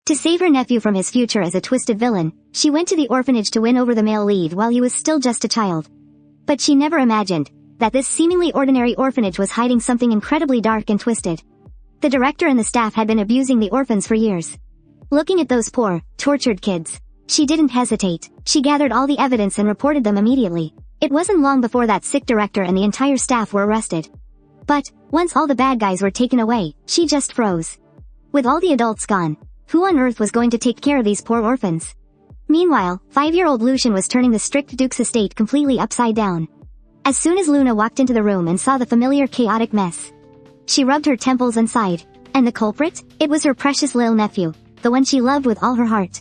To save her nephew from his future as a twisted villain, she went to the orphanage to win over the male lead while he was still just a child. But she never imagined that this seemingly ordinary orphanage was hiding something incredibly dark and twisted. The director and the staff had been abusing the orphans for years. Looking at those poor, tortured kids, she didn't hesitate. She gathered all the evidence and reported them immediately. It wasn't long before that sick director and the entire staff were arrested. But, once all the bad guys were taken away, she just froze. With all the adults gone, who on earth was going to take care of these poor orphans? Meanwhile, 5-year-old Lucian was turning the strict Duke's estate completely upside down. As soon as Luna walked into the room and saw the familiar chaotic mess, she rubbed her temples and sighed. And the culprit? It was her precious little nephew, the one she loved with all her heart.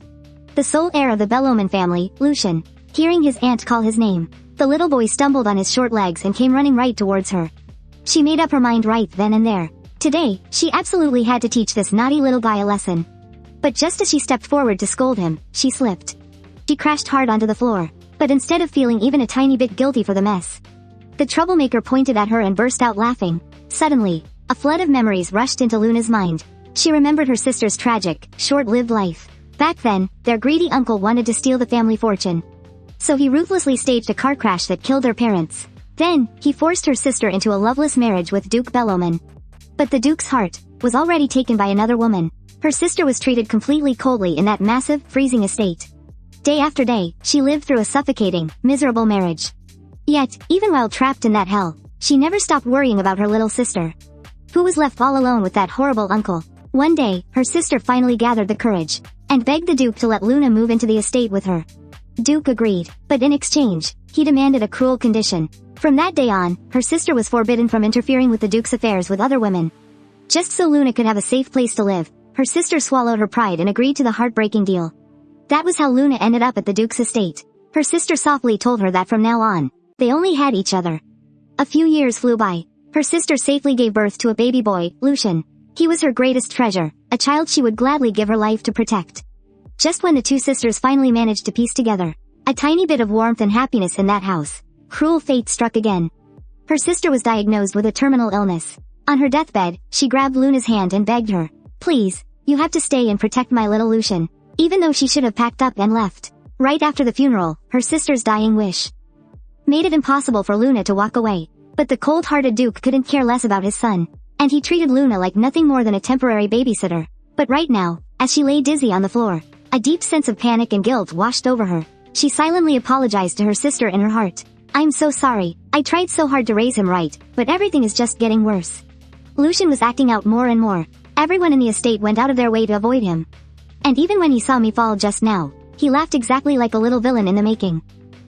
The sole heir of the Belloman family, Lucian. Hearing his aunt call his name, the little boy stumbled on his short legs and came running right towards her. She made up her mind right then and there. Today, she absolutely had to teach this naughty little guy a lesson. But just as she stepped forward to scold him, she slipped. She crashed hard onto the floor. But instead of feeling even a tiny bit guilty for the mess, the troublemaker pointed at her and burst out laughing. Suddenly, a flood of memories rushed into Luna's mind. She remembered her sister's tragic, short-lived life. Back then, their greedy uncle wanted to steal the family fortune. So he ruthlessly staged a car crash that killed their parents. Then, he forced her sister into a loveless marriage with Duke Belloman. But the Duke's heart was already taken by another woman. Her sister was treated completely coldly in that massive, freezing estate. Day after day, she lived through a suffocating, miserable marriage. Yet, even while trapped in that hell, she never stopped worrying about her little sister, who was left all alone with that horrible uncle. One day, her sister finally gathered the courage and begged the Duke to let Luna move into the estate with her. Duke agreed, but in exchange, he demanded a cruel condition. From that day on, her sister was forbidden from interfering with the Duke's affairs with other women. Just so Luna could have a safe place to live, her sister swallowed her pride and agreed to the heartbreaking deal. That was how Luna ended up at the Duke's estate. Her sister softly told her that from now on, they only had each other. A few years flew by. Her sister safely gave birth to a baby boy, Lucian. He was her greatest treasure, a child she would gladly give her life to protect. Just when the two sisters finally managed to piece together a tiny bit of warmth and happiness in that house, cruel fate struck again. Her sister was diagnosed with a terminal illness. On her deathbed, she grabbed Luna's hand and begged her, "Please, you have to stay and protect my little Lucian." Even though she should have packed up and left. Right after the funeral, her sister's dying wish made it impossible for Luna to walk away. But the cold-hearted Duke couldn't care less about his son, and he treated Luna like nothing more than a temporary babysitter. But right now, as she lay dizzy on the floor, a deep sense of panic and guilt washed over her. She silently apologized to her sister in her heart. "I'm so sorry. I tried so hard to raise him right, but everything is just getting worse." Lucian was acting out more and more. Everyone in the estate went out of their way to avoid him. And even when he saw me fall just now, he laughed exactly like a little villain in the making.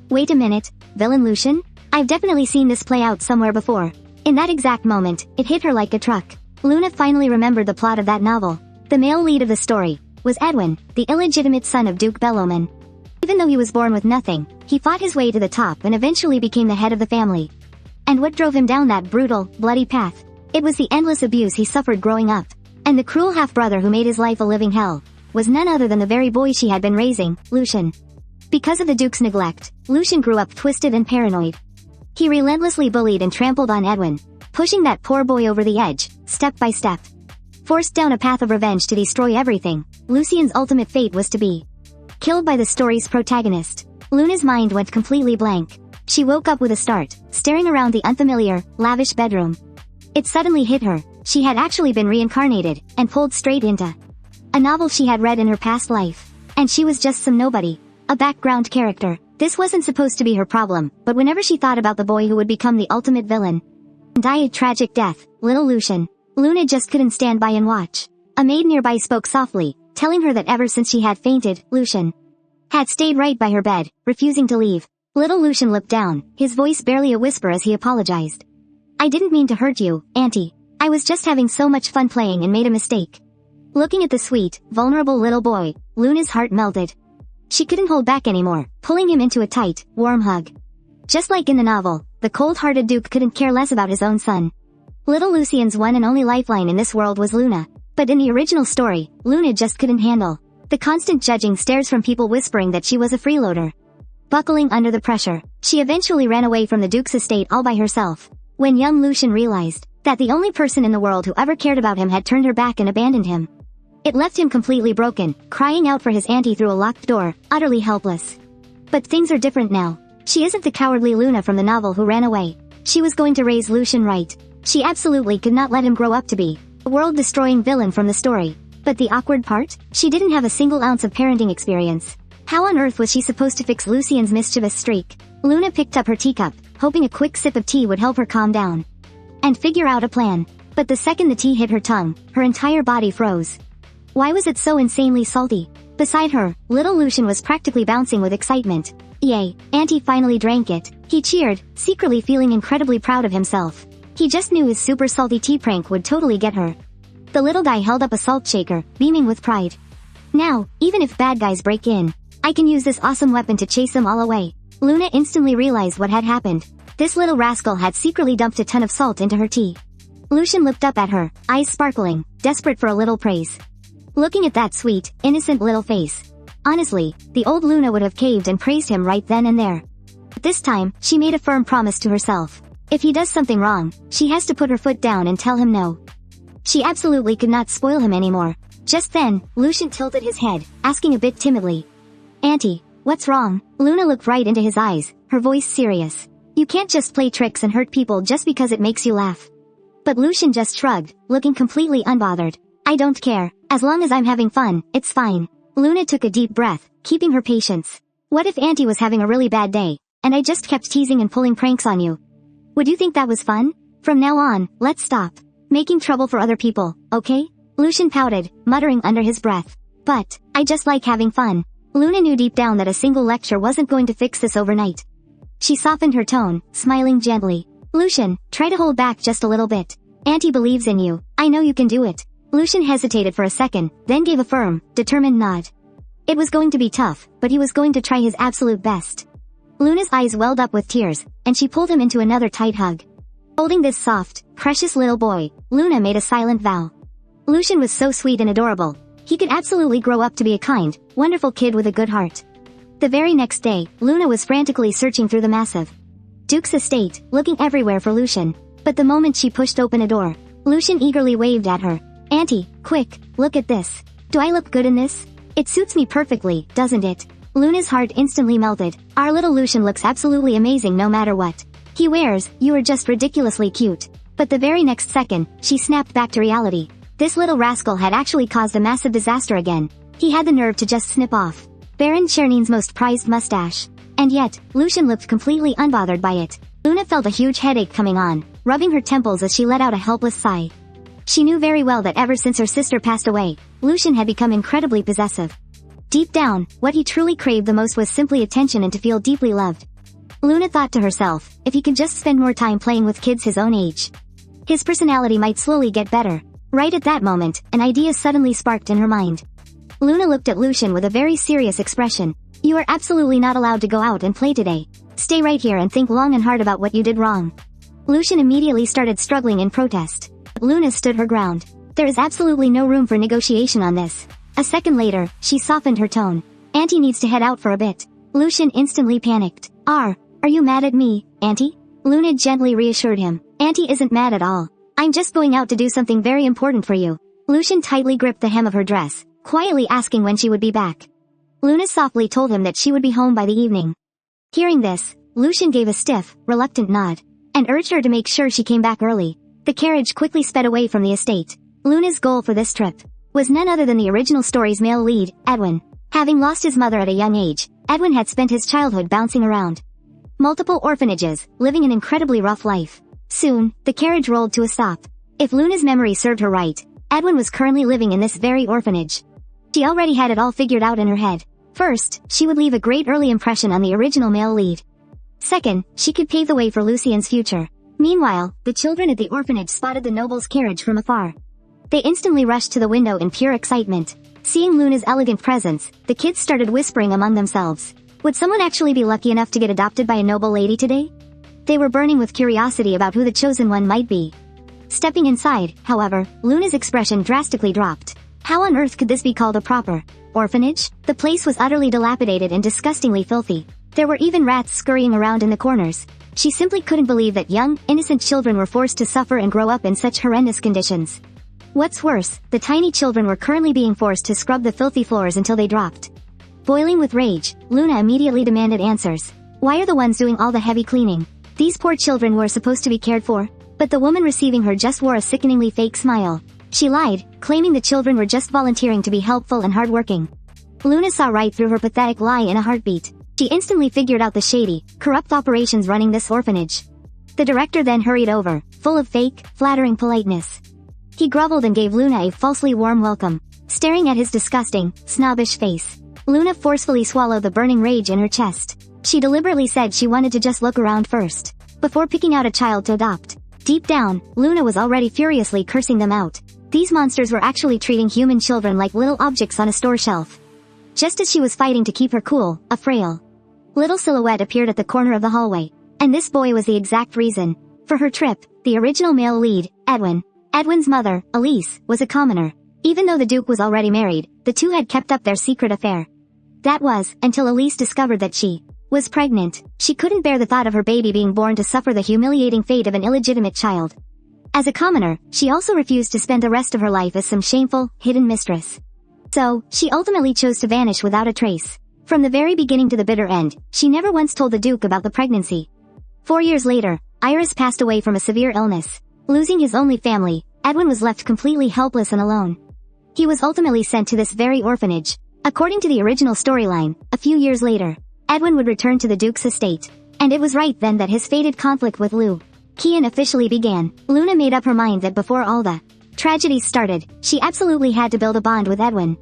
Wait a minute, villain Lucian? I've definitely seen this play out somewhere before. In that exact moment, it hit her like a truck. Luna finally remembered the plot of that novel. The male lead of the story was Edwin, the illegitimate son of Duke Belloman. Even though he was born with nothing, he fought his way to the top and eventually became the head of the family. And what drove him down that brutal, bloody path? It was the endless abuse he suffered growing up. And the cruel half-brother who made his life a living hell was none other than the very boy she had been raising, Lucian. Because of the Duke's neglect, Lucian grew up twisted and paranoid. He relentlessly bullied and trampled on Edwin, pushing that poor boy over the edge, step by step. Forced down a path of revenge to destroy everything, Lucian's ultimate fate was to be killed by the story's protagonist. Luna's mind went completely blank. She woke up with a start, staring around the unfamiliar, lavish bedroom. It suddenly hit her. She had actually been reincarnated, and pulled straight into a novel she had read in her past life. And she was just some nobody. A background character. This wasn't supposed to be her problem, but whenever she thought about the boy who would become the ultimate villain and die a tragic death, little Lucian, Luna just couldn't stand by and watch. A maid nearby spoke softly, telling her that ever since she had fainted, Lucian had stayed right by her bed, refusing to leave. Little Lucian looked down, his voice barely a whisper as he apologized. "I didn't mean to hurt you, Auntie. I was just having so much fun playing and made a mistake." Looking at the sweet, vulnerable little boy, Luna's heart melted. She couldn't hold back anymore, pulling him into a tight, warm hug. Just like in the novel, the cold-hearted Duke couldn't care less about his own son. Little Lucian's one and only lifeline in this world was Luna. But in the original story, Luna just couldn't handle the constant judging stares from people whispering that she was a freeloader. Buckling under the pressure, she eventually ran away from the Duke's estate all by herself. When young Lucian realized that the only person in the world who ever cared about him had turned her back and abandoned him, It left him completely broken, crying out for his auntie through a locked door, utterly helpless. But things are different now. She isn't the cowardly Luna from the novel who ran away. She was going to raise Lucian right. She absolutely could not let him grow up to be a world-destroying villain from the story. But the awkward part? She didn't have a single ounce of parenting experience. How on earth was she supposed to fix Lucian's mischievous streak? Luna picked up her teacup, hoping a quick sip of tea would help her calm down and figure out a plan. But the second the tea hit her tongue, her entire body froze. Why was it so insanely salty? Beside her, little Lucian was practically bouncing with excitement. Yay, Auntie finally drank it. He cheered, secretly feeling incredibly proud of himself. He just knew his super salty tea prank would totally get her. The little guy held up a salt shaker, beaming with pride. Now, even if bad guys break in, I can use this awesome weapon to chase them all away. Luna instantly realized what had happened. This little rascal had secretly dumped a ton of salt into her tea. Lucian looked up at her, eyes sparkling, desperate for a little praise. Looking at that sweet, innocent little face. Honestly, the old Luna would have caved and praised him right then and there. But this time, she made a firm promise to herself. If he does something wrong, she has to put her foot down and tell him no. She absolutely could not spoil him anymore. Just then, Lucian tilted his head, asking a bit timidly. Auntie, what's wrong? Luna looked right into his eyes, her voice serious. You can't just play tricks and hurt people just because it makes you laugh. But Lucian just shrugged, looking completely unbothered. I don't care. As long as I'm having fun, it's fine. Luna took a deep breath, keeping her patience. What if Auntie was having a really bad day, and I just kept teasing and pulling pranks on you? Would you think that was fun? From now on, let's stop making trouble for other people, okay? Lucian pouted, muttering under his breath. But, I just like having fun. Luna knew deep down that a single lecture wasn't going to fix this overnight. She softened her tone, smiling gently. Lucian, try to hold back just a little bit. Auntie believes in you. I know you can do it. Lucian hesitated for a second, then gave a firm, determined nod. It was going to be tough, but he was going to try his absolute best. Luna's eyes welled up with tears, and she pulled him into another tight hug. Holding this soft, precious little boy, Luna made a silent vow. Lucian was so sweet and adorable. He could absolutely grow up to be a kind, wonderful kid with a good heart. The very next day, Luna was frantically searching through the massive Duke's estate, looking everywhere for Lucian. But the moment she pushed open a door, Lucian eagerly waved at her. Auntie, quick, look at this. Do I look good in this? It suits me perfectly, doesn't it? Luna's heart instantly melted. Our little Lucian looks absolutely amazing no matter what he wears. You are just ridiculously cute. But the very next second, she snapped back to reality. This little rascal had actually caused a massive disaster again. He had the nerve to just snip off Baron Chernin's most prized mustache. And yet, Lucian looked completely unbothered by it. Luna felt a huge headache coming on, rubbing her temples as she let out a helpless sigh. She knew very well that ever since her sister passed away, Lucian had become incredibly possessive. Deep down, what he truly craved the most was simply attention and to feel deeply loved. Luna thought to herself, if he could just spend more time playing with kids his own age, his personality might slowly get better. Right at that moment, an idea suddenly sparked in her mind. Luna looked at Lucian with a very serious expression. You are absolutely not allowed to go out and play today. Stay right here and think long and hard about what you did wrong. Lucian immediately started struggling in protest. But Luna stood her ground. There is absolutely no room for negotiation on this. A second later, she softened her tone. Auntie needs to head out for a bit. Lucian instantly panicked. Are you mad at me, Auntie? Luna gently reassured him. Auntie isn't mad at all. I'm just going out to do something very important for you. Lucian tightly gripped the hem of her dress, quietly asking when she would be back. Luna softly told him that she would be home by the evening. Hearing this, Lucian gave a stiff, reluctant nod, and urged her to make sure she came back early. The carriage quickly sped away from the estate. Luna's goal for this trip was none other than the original story's male lead, Edwin. Having lost his mother at a young age, Edwin had spent his childhood bouncing around multiple orphanages, living an incredibly rough life. Soon, the carriage rolled to a stop. If Luna's memory served her right, Edwin was currently living in this very orphanage. She already had it all figured out in her head. First, she would leave a great early impression on the original male lead. Second, she could pave the way for Lucian's future. Meanwhile, the children at the orphanage spotted the noble's carriage from afar. They instantly rushed to the window in pure excitement. Seeing Luna's elegant presence, the kids started whispering among themselves. Would someone actually be lucky enough to get adopted by a noble lady today? They were burning with curiosity about who the chosen one might be. Stepping inside, however, Luna's expression drastically dropped. How on earth could this be called a proper orphanage? The place was utterly dilapidated and disgustingly filthy. There were even rats scurrying around in the corners. She simply couldn't believe that young, innocent children were forced to suffer and grow up in such horrendous conditions. What's worse, the tiny children were currently being forced to scrub the filthy floors until they dropped. Boiling with rage, Luna immediately demanded answers. Why are the ones doing all the heavy cleaning? These poor children were supposed to be cared for. But the woman receiving her just wore a sickeningly fake smile. She lied, claiming the children were just volunteering to be helpful and hardworking. Luna saw right through her pathetic lie in a heartbeat. She instantly figured out the shady, corrupt operations running this orphanage. The director then hurried over, full of fake, flattering politeness. He groveled and gave Luna a falsely warm welcome. Staring at his disgusting, snobbish face, Luna forcefully swallowed the burning rage in her chest. She deliberately said she wanted to just look around first, before picking out a child to adopt. Deep down, Luna was already furiously cursing them out. These monsters were actually treating human children like little objects on a store shelf. Just as she was fighting to keep her cool, a frail little silhouette appeared at the corner of the hallway. And this boy was the exact reason for her trip. The original male lead, Edwin. Edwin's mother, Elise, was a commoner. Even though the Duke was already married, the two had kept up their secret affair. That was, until Elise discovered that she was pregnant. She couldn't bear the thought of her baby being born to suffer the humiliating fate of an illegitimate child. As a commoner, she also refused to spend the rest of her life as some shameful, hidden mistress. So, she ultimately chose to vanish without a trace. From the very beginning to the bitter end, she never once told the Duke about the pregnancy. 4 years later, Iris passed away from a severe illness. Losing his only family, Edwin was left completely helpless and alone. He was ultimately sent to this very orphanage. According to the original storyline, a few years later, Edwin would return to the Duke's estate. And it was right then that his fated conflict with Lucian officially began. Luna made up her mind that before all the tragedies started, she absolutely had to build a bond with Edwin.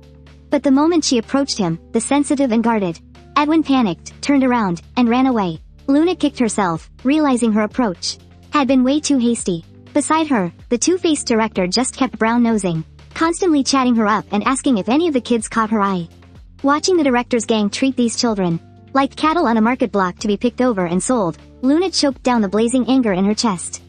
But the moment she approached him, the sensitive and guarded Edwin panicked, turned around, and ran away. Luna kicked herself, realizing her approach had been way too hasty. Beside her, the two-faced director just kept brown-nosing, constantly chatting her up and asking if any of the kids caught her eye. Watching the director's gang treat these children like cattle on a market block to be picked over and sold, Luna choked down the blazing anger in her chest,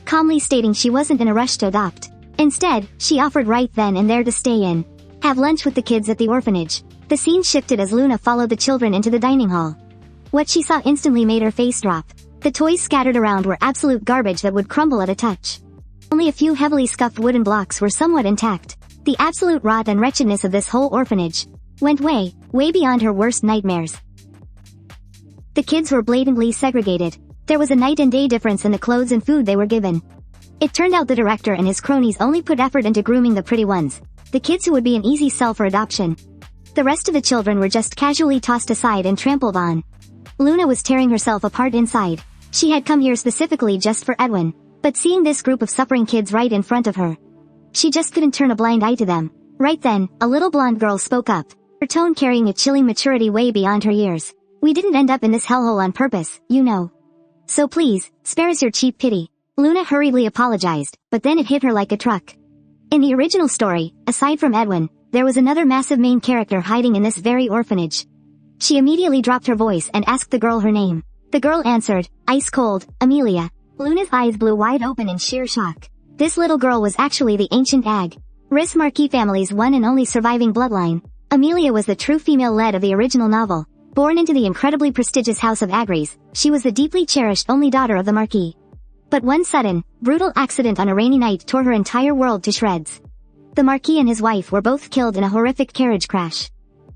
calmly stating she wasn't in a rush to adopt. Instead, she offered right then and there to stay in, have lunch with the kids at the orphanage. The scene shifted as Luna followed the children into the dining hall. What she saw instantly made her face drop. The toys scattered around were absolute garbage that would crumble at a touch. Only a few heavily scuffed wooden blocks were somewhat intact. The absolute rot and wretchedness of this whole orphanage went way, way beyond her worst nightmares. The kids were blatantly segregated. There was a night and day difference in the clothes and food they were given. It turned out the director and his cronies only put effort into grooming the pretty ones, the kids who would be an easy sell for adoption. The rest of the children were just casually tossed aside and trampled on. Luna was tearing herself apart inside. She had come here specifically just for Edwin, but seeing this group of suffering kids right in front of her, she just couldn't turn a blind eye to them. Right then, a little blonde girl spoke up, her tone carrying a chilling maturity way beyond her years. We didn't end up in this hellhole on purpose, you know. So please, spare us your cheap pity. Luna hurriedly apologized, but then it hit her like a truck. In the original story, aside from Edwin, there was another massive main character hiding in this very orphanage. She immediately dropped her voice and asked the girl her name. The girl answered, ice cold, Amelia. Luna's eyes blew wide open in sheer shock. This little girl was actually the ancient Ris Marquis family's one and only surviving bloodline. Amelia was the true female lead of the original novel. Born into the incredibly prestigious house of Agres, she was the deeply cherished only daughter of the Marquis. But one sudden, brutal accident on a rainy night tore her entire world to shreds. The Marquis and his wife were both killed in a horrific carriage crash.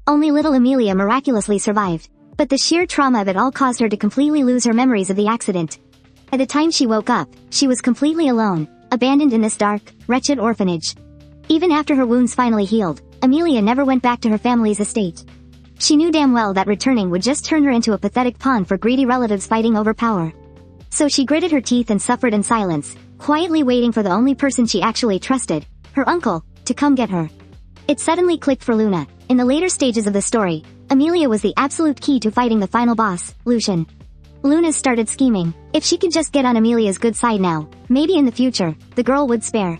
Only little Amelia miraculously survived, but the sheer trauma of it all caused her to completely lose her memories of the accident. By the time she woke up, she was completely alone, abandoned in this dark, wretched orphanage. Even after her wounds finally healed, Amelia never went back to her family's estate. She knew damn well that returning would just turn her into a pathetic pawn for greedy relatives fighting over power. So she gritted her teeth and suffered in silence, quietly waiting for the only person she actually trusted, her uncle, to come get her. It suddenly clicked for Luna. In the later stages of the story, Amelia was the absolute key to fighting the final boss, Lucian. Luna started scheming. If she could just get on Amelia's good side now, maybe in the future, the girl would spare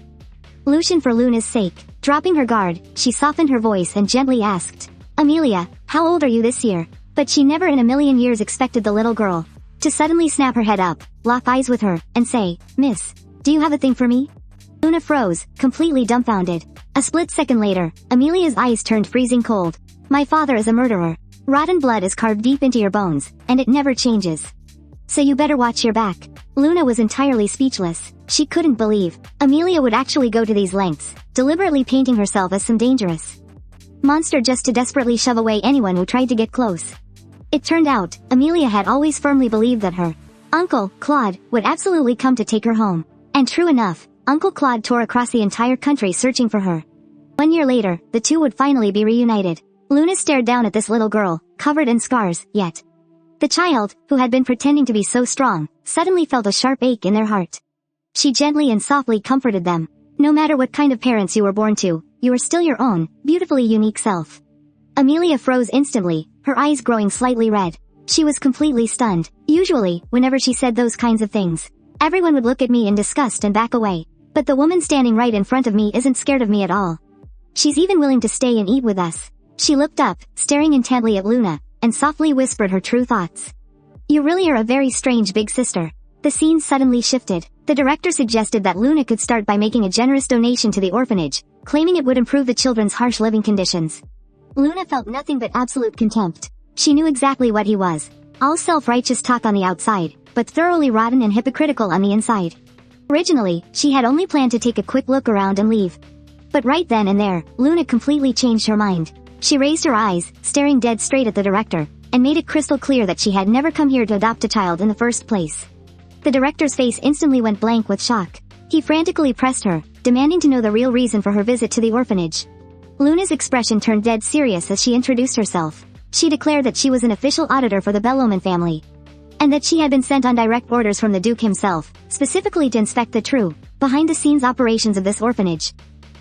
Lucian for Luna's sake. Dropping her guard, she softened her voice and gently asked, Amelia, how old are you this year? But she never in a million years expected the little girl to suddenly snap her head up, lock eyes with her, and say, Miss, do you have a thing for me? Luna froze, completely dumbfounded. A split second later, Amelia's eyes turned freezing cold. My father is a murderer. Rotten blood is carved deep into your bones, and it never changes. So you better watch your back. Luna was entirely speechless. She couldn't believe Amelia would actually go to these lengths, deliberately painting herself as some dangerous monster just to desperately shove away anyone who tried to get close. It turned out, Amelia had always firmly believed that her uncle, Claude, would absolutely come to take her home. And true enough, Uncle Claude toured across the entire country searching for her. 1 year later, the two would finally be reunited. Luna stared down at this little girl, covered in scars, yet the child, who had been pretending to be so strong, suddenly felt a sharp ache in their heart. She gently and softly comforted them. No matter what kind of parents you were born to, you are still your own, beautifully unique self. Amelia froze instantly, her eyes growing slightly red. She was completely stunned. Usually, whenever she said those kinds of things, everyone would look at me in disgust and back away. But the woman standing right in front of me isn't scared of me at all. She's even willing to stay and eat with us. She looked up, staring intently at Luna, and softly whispered her true thoughts. You really are a very strange big sister. The scene suddenly shifted. The director suggested that Luna could start by making a generous donation to the orphanage, claiming it would improve the children's harsh living conditions. Luna felt nothing but absolute contempt. She knew exactly what he was. All self-righteous talk on the outside, but thoroughly rotten and hypocritical on the inside. Originally, she had only planned to take a quick look around and leave. But right then and there, Luna completely changed her mind. She raised her eyes, staring dead straight at the director, and made it crystal clear that she had never come here to adopt a child in the first place. The director's face instantly went blank with shock. He frantically pressed her, demanding to know the real reason for her visit to the orphanage. Luna's expression turned dead serious as she introduced herself. She declared that she was an official auditor for the Belloman family, and that she had been sent on direct orders from the Duke himself, specifically to inspect the true, behind-the-scenes operations of this orphanage.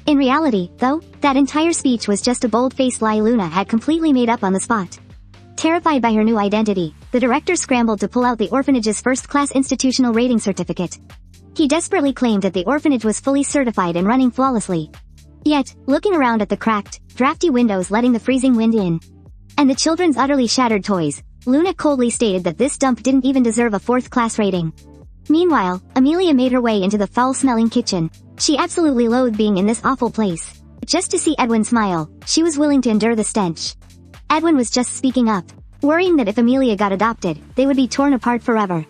In reality, though, that entire speech was just a bold-faced lie Luna had completely made up on the spot. Terrified by her new identity, the director scrambled to pull out the orphanage's first-class institutional rating certificate. He desperately claimed that the orphanage was fully certified and running flawlessly. Yet, looking around at the cracked, drafty windows letting the freezing wind in, and the children's utterly shattered toys, Luna coldly stated that this dump didn't even deserve a fourth-class rating. Meanwhile, Amelia made her way into the foul-smelling kitchen. She absolutely loathed being in this awful place. Just to see Edwin smile, she was willing to endure the stench. Edwin was just speaking up, worrying that if Amelia got adopted, they would be torn apart forever.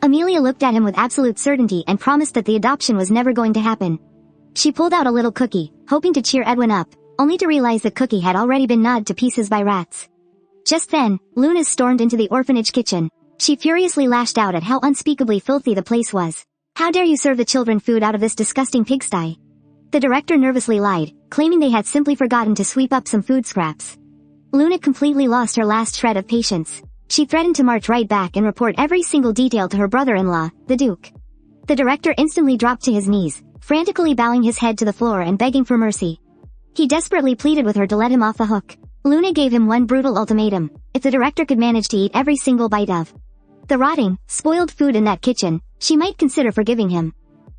Amelia looked at him with absolute certainty and promised that the adoption was never going to happen. She pulled out a little cookie, hoping to cheer Edwin up, only to realize the cookie had already been gnawed to pieces by rats. Just then, Luna stormed into the orphanage kitchen. She furiously lashed out at how unspeakably filthy the place was. How dare you serve the children food out of this disgusting pigsty? The director nervously lied, claiming they had simply forgotten to sweep up some food scraps. Luna completely lost her last shred of patience. She threatened to march right back and report every single detail to her brother-in-law, the Duke. The director instantly dropped to his knees, frantically bowing his head to the floor and begging for mercy. He desperately pleaded with her to let him off the hook. Luna gave him one brutal ultimatum: if the director could manage to eat every single bite of the rotting, spoiled food in that kitchen, she might consider forgiving him.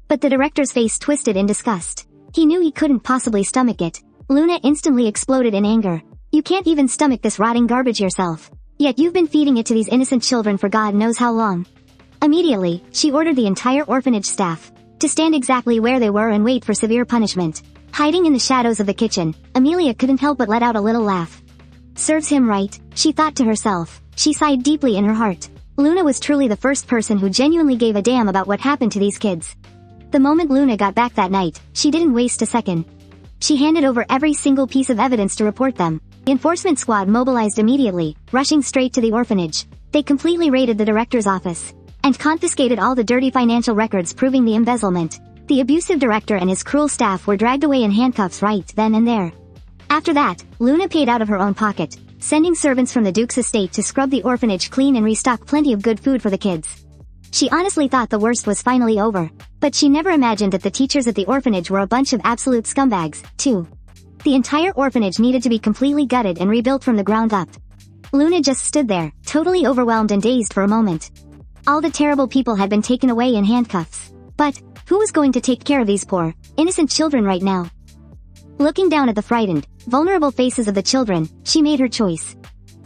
But the director's face twisted in disgust. He knew he couldn't possibly stomach it. Luna instantly exploded in anger. You can't even stomach this rotting garbage yourself. Yet you've been feeding it to these innocent children for God knows how long. Immediately, she ordered the entire orphanage staff to stand exactly where they were and wait for severe punishment. Hiding in the shadows of the kitchen, Amelia couldn't help but let out a little laugh. Serves him right, she thought to herself. She sighed deeply in her heart. Luna was truly the first person who genuinely gave a damn about what happened to these kids. The moment Luna got back that night, she didn't waste a second. She handed over every single piece of evidence to report them. The enforcement squad mobilized immediately, rushing straight to the orphanage. They completely raided the director's office and confiscated all the dirty financial records proving the embezzlement. The abusive director and his cruel staff were dragged away in handcuffs right then and there. After that, Luna paid out of her own pocket, sending servants from the Duke's estate to scrub the orphanage clean and restock plenty of good food for the kids. She honestly thought the worst was finally over, but she never imagined that the teachers at the orphanage were a bunch of absolute scumbags, too. The entire orphanage needed to be completely gutted and rebuilt from the ground up. Luna just stood there, totally overwhelmed and dazed for a moment. All the terrible people had been taken away in handcuffs. But who was going to take care of these poor, innocent children right now? Looking down at the frightened, vulnerable faces of the children, she made her choice.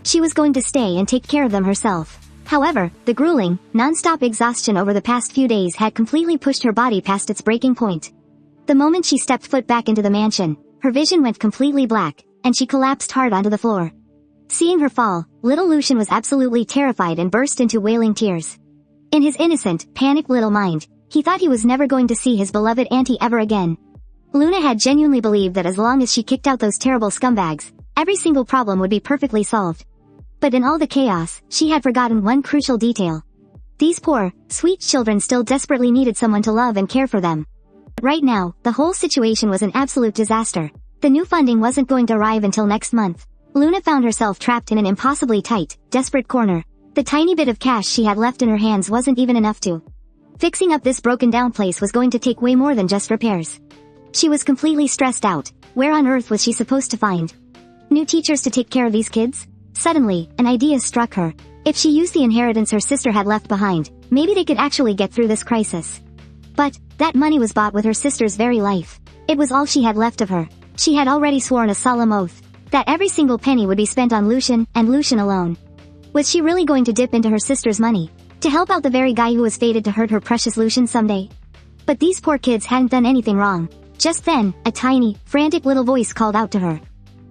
She was going to stay and take care of them herself. However, the grueling, non-stop exhaustion over the past few days had completely pushed her body past its breaking point. The moment she stepped foot back into the mansion, her vision went completely black, and she collapsed hard onto the floor. Seeing her fall, little Lucian was absolutely terrified and burst into wailing tears. In his innocent, panicked little mind, he thought he was never going to see his beloved auntie ever again. Luna had genuinely believed that as long as she kicked out those terrible scumbags, every single problem would be perfectly solved. But in all the chaos, she had forgotten one crucial detail. These poor, sweet children still desperately needed someone to love and care for them. But right now, the whole situation was an absolute disaster. The new funding wasn't going to arrive until next month. Luna found herself trapped in an impossibly tight, desperate corner. The tiny bit of cash she had left in her hands wasn't even enough to. Fixing up this broken down place was going to take way more than just repairs. She was completely stressed out. Where on earth was she supposed to find new teachers to take care of these kids? Suddenly, an idea struck her. If she used the inheritance her sister had left behind, maybe they could actually get through this crisis. But, that money was bought with her sister's very life. It was all she had left of her. She had already sworn a solemn oath that every single penny would be spent on Lucian, and Lucian alone. Was she really going to dip into her sister's money to help out the very guy who was fated to hurt her precious Lucian someday? But these poor kids hadn't done anything wrong. Just then, a tiny, frantic little voice called out to her.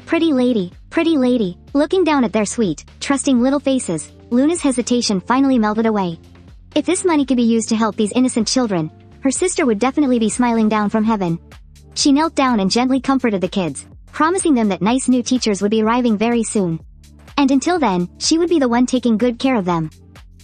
Pretty lady, pretty lady. Looking down at their sweet, trusting little faces, Luna's hesitation finally melted away. If this money could be used to help these innocent children, her sister would definitely be smiling down from heaven. She knelt down and gently comforted the kids, promising them that nice new teachers would be arriving very soon. And until then, she would be the one taking good care of them.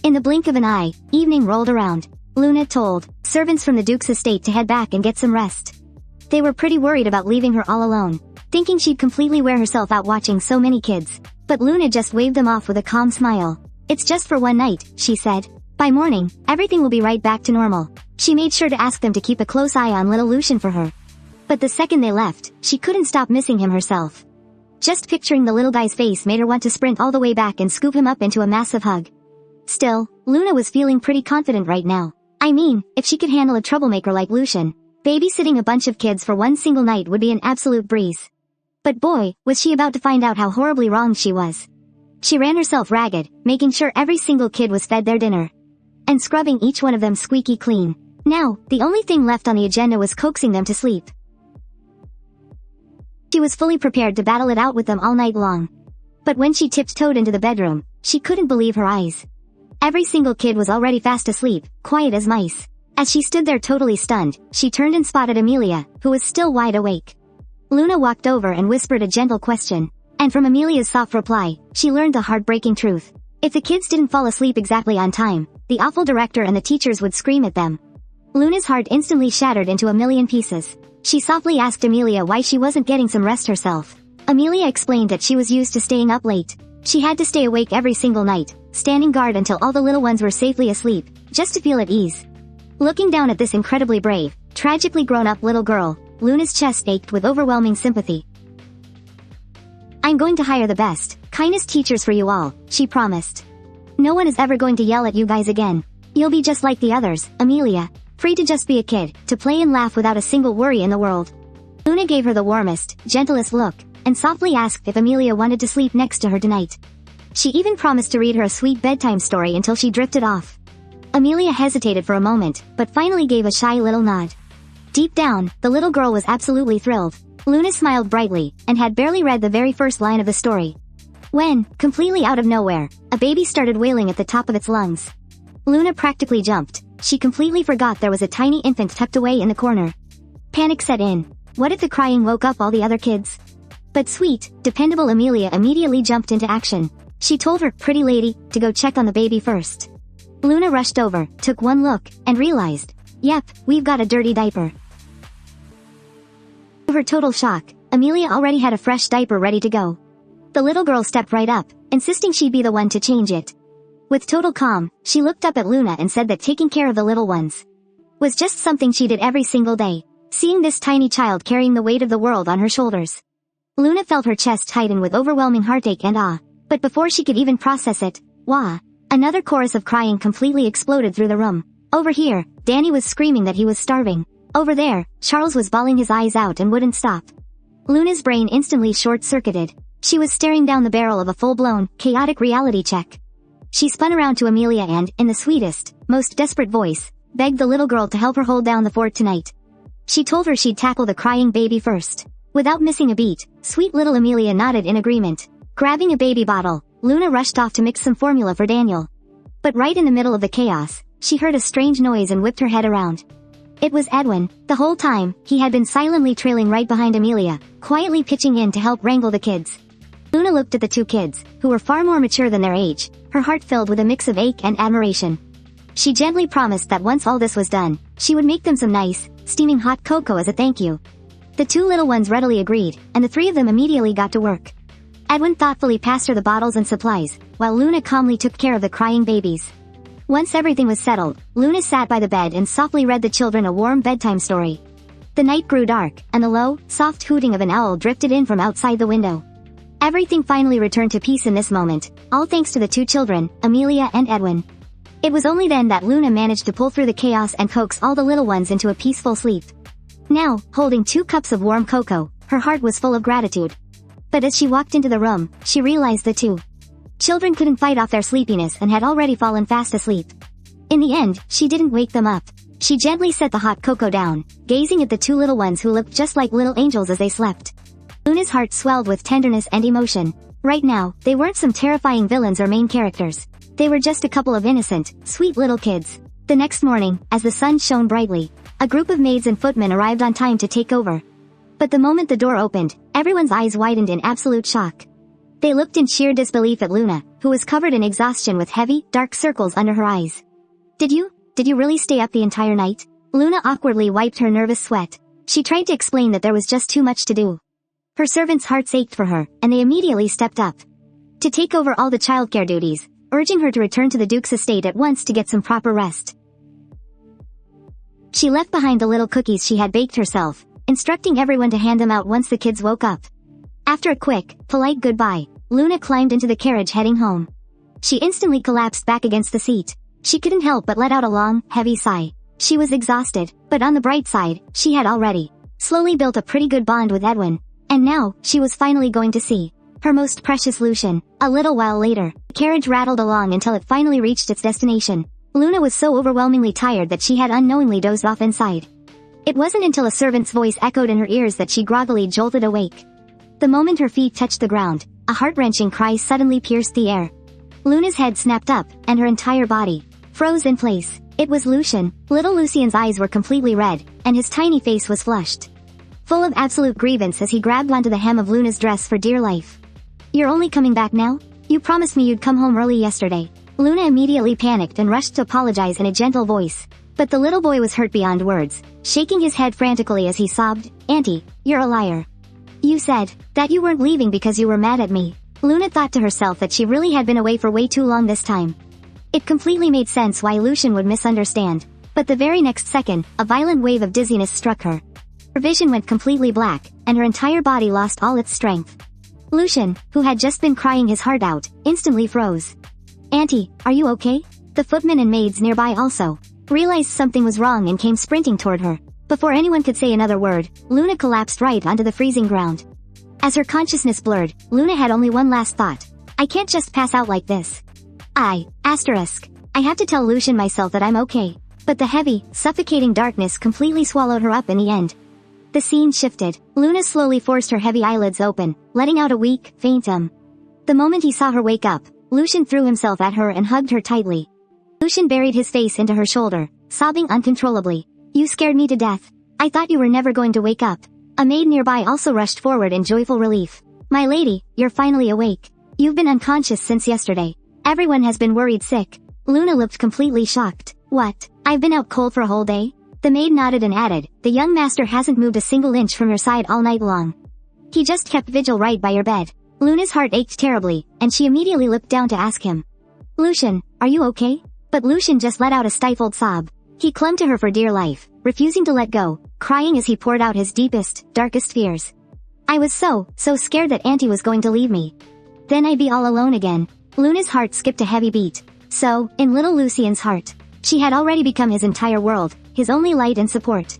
In the blink of an eye, evening rolled around. Luna told servants from the Duke's estate to head back and get some rest. They were pretty worried about leaving her all alone, thinking she'd completely wear herself out watching so many kids. But Luna just waved them off with a calm smile. It's just for one night, she said. By morning, everything will be right back to normal. She made sure to ask them to keep a close eye on little Lucian for her. But the second they left, she couldn't stop missing him herself. Just picturing the little guy's face made her want to sprint all the way back and scoop him up into a massive hug. Still, Luna was feeling pretty confident right now. I mean, if she could handle a troublemaker like Lucian, babysitting a bunch of kids for one single night would be an absolute breeze. But boy, was she about to find out how horribly wrong she was. She ran herself ragged, making sure every single kid was fed their dinner. And scrubbing each one of them squeaky clean. Now, the only thing left on the agenda was coaxing them to sleep. She was fully prepared to battle it out with them all night long. But when she tiptoed into the bedroom, she couldn't believe her eyes. Every single kid was already fast asleep, quiet as mice. As she stood there totally stunned, she turned and spotted Amelia, who was still wide awake. Luna walked over and whispered a gentle question. And from Amelia's soft reply, she learned the heartbreaking truth. If the kids didn't fall asleep exactly on time, the awful director and the teachers would scream at them. Luna's heart instantly shattered into a million pieces. She softly asked Amelia why she wasn't getting some rest herself. Amelia explained that she was used to staying up late. She had to stay awake every single night, standing guard until all the little ones were safely asleep, just to feel at ease. Looking down at this incredibly brave, tragically grown-up little girl, Luna's chest ached with overwhelming sympathy. I'm going to hire the best, kindest teachers for you all, she promised. No one is ever going to yell at you guys again. You'll be just like the others, Amelia. Free to just be a kid, to play and laugh without a single worry in the world. Luna gave her the warmest, gentlest look, and softly asked if Amelia wanted to sleep next to her tonight. She even promised to read her a sweet bedtime story until she drifted off. Amelia hesitated for a moment, but finally gave a shy little nod. Deep down, the little girl was absolutely thrilled. Luna smiled brightly, and had barely read the very first line of the story. When, completely out of nowhere, a baby started wailing at the top of its lungs. Luna practically jumped. She completely forgot there was a tiny infant tucked away in the corner. Panic set in. What if the crying woke up all the other kids? But sweet, dependable Amelia immediately jumped into action. She told her pretty lady to go check on the baby first. Luna rushed over, took one look, and realized, yep, we've got a dirty diaper. To her total shock, Amelia already had a fresh diaper ready to go. The little girl stepped right up, insisting she'd be the one to change it. With total calm, she looked up at Luna and said that taking care of the little ones was just something she did every single day. Seeing this tiny child carrying the weight of the world on her shoulders, Luna felt her chest tighten with overwhelming heartache and awe. But before she could even process it, wah! Another chorus of crying completely exploded through the room. Over here, Danny was screaming that he was starving. Over there, Charles was bawling his eyes out and wouldn't stop. Luna's brain instantly short-circuited. She was staring down the barrel of a full-blown, chaotic reality check. She spun around to Amelia and, in the sweetest, most desperate voice, begged the little girl to help her hold down the fort tonight. She told her she'd tackle the crying baby first. Without missing a beat, sweet little Amelia nodded in agreement. Grabbing a baby bottle, Luna rushed off to mix some formula for Daniel. But right in the middle of the chaos, she heard a strange noise and whipped her head around. It was Edwin. The whole time, he had been silently trailing right behind Amelia, quietly pitching in to help wrangle the kids. Luna looked at the two kids, who were far more mature than their age, her heart filled with a mix of ache and admiration. She gently promised that once all this was done, she would make them some nice, steaming hot cocoa as a thank you. The two little ones readily agreed, and the three of them immediately got to work. Edwin thoughtfully passed her the bottles and supplies, while Luna calmly took care of the crying babies. Once everything was settled, Luna sat by the bed and softly read the children a warm bedtime story. The night grew dark, and the low, soft hooting of an owl drifted in from outside the window. Everything finally returned to peace in this moment, all thanks to the two children, Amelia and Edwin. It was only then that Luna managed to pull through the chaos and coax all the little ones into a peaceful sleep. Now, holding 2 cups of warm cocoa, her heart was full of gratitude. But as she walked into the room, she realized the two children couldn't fight off their sleepiness and had already fallen fast asleep. In the end, she didn't wake them up. She gently set the hot cocoa down, gazing at the two little ones who looked just like little angels as they slept. Luna's heart swelled with tenderness and emotion. Right now, they weren't some terrifying villains or main characters. They were just a couple of innocent, sweet little kids. The next morning, as the sun shone brightly, a group of maids and footmen arrived on time to take over. But the moment the door opened, everyone's eyes widened in absolute shock. They looked in sheer disbelief at Luna, who was covered in exhaustion with heavy, dark circles under her eyes. Did you really stay up the entire night? Luna awkwardly wiped her nervous sweat. She tried to explain that there was just too much to do. Her servants' hearts ached for her, and they immediately stepped up to take over all the childcare duties, urging her to return to the Duke's estate at once to get some proper rest. She left behind the little cookies she had baked herself, instructing everyone to hand them out once the kids woke up. After a quick, polite goodbye, Luna climbed into the carriage heading home. She instantly collapsed back against the seat. She couldn't help but let out a long, heavy sigh. She was exhausted, but on the bright side, she had already slowly built a pretty good bond with Edwin. And now, she was finally going to see her most precious Lucian. A little while later, the carriage rattled along until it finally reached its destination. Luna was so overwhelmingly tired that she had unknowingly dozed off inside. It wasn't until a servant's voice echoed in her ears that she groggily jolted awake. The moment her feet touched the ground, a heart-wrenching cry suddenly pierced the air. Luna's head snapped up, and her entire body froze in place. It was Lucian. Little Lucian's eyes were completely red, and his tiny face was flushed, full of absolute grievance as he grabbed onto the hem of Luna's dress for dear life. "You're only coming back now? You promised me you'd come home early yesterday." Luna immediately panicked and rushed to apologize in a gentle voice. But the little boy was hurt beyond words, shaking his head frantically as he sobbed, "Auntie, you're a liar. You said that you weren't leaving because you were mad at me." Luna thought to herself that she really had been away for way too long this time. It completely made sense why Lucian would misunderstand. But the very next second, a violent wave of dizziness struck her. Her vision went completely black, and her entire body lost all its strength. Lucian, who had just been crying his heart out, instantly froze. "Auntie, are you okay?" The footmen and maids nearby also realized something was wrong and came sprinting toward her. Before anyone could say another word, Luna collapsed right onto the freezing ground. As her consciousness blurred, Luna had only one last thought. "I can't just pass out like this. I have to tell Lucian myself that I'm okay." But the heavy, suffocating darkness completely swallowed her up in the end. The scene shifted. Luna slowly forced her heavy eyelids open, letting out a weak, faint The moment he saw her wake up, Lucian threw himself at her and hugged her tightly. Lucian buried his face into her shoulder, sobbing uncontrollably. "You scared me to death. I thought you were never going to wake up." A maid nearby also rushed forward in joyful relief. "My lady, you're finally awake. You've been unconscious since yesterday. Everyone has been worried sick." Luna looked completely shocked. "What? I've been out cold for a whole day?" The maid nodded and added, "The young master hasn't moved a single inch from your side all night long. He just kept vigil right by your bed." Luna's heart ached terribly, and she immediately looked down to ask him, "Lucian, are you okay?" But Lucian just let out a stifled sob. He clung to her for dear life, refusing to let go, crying as he poured out his deepest, darkest fears. "I was so scared that Auntie was going to leave me. Then I'd be all alone again." Luna's heart skipped a heavy beat. So, in little Lucian's heart, she had already become his entire world, his only light and support.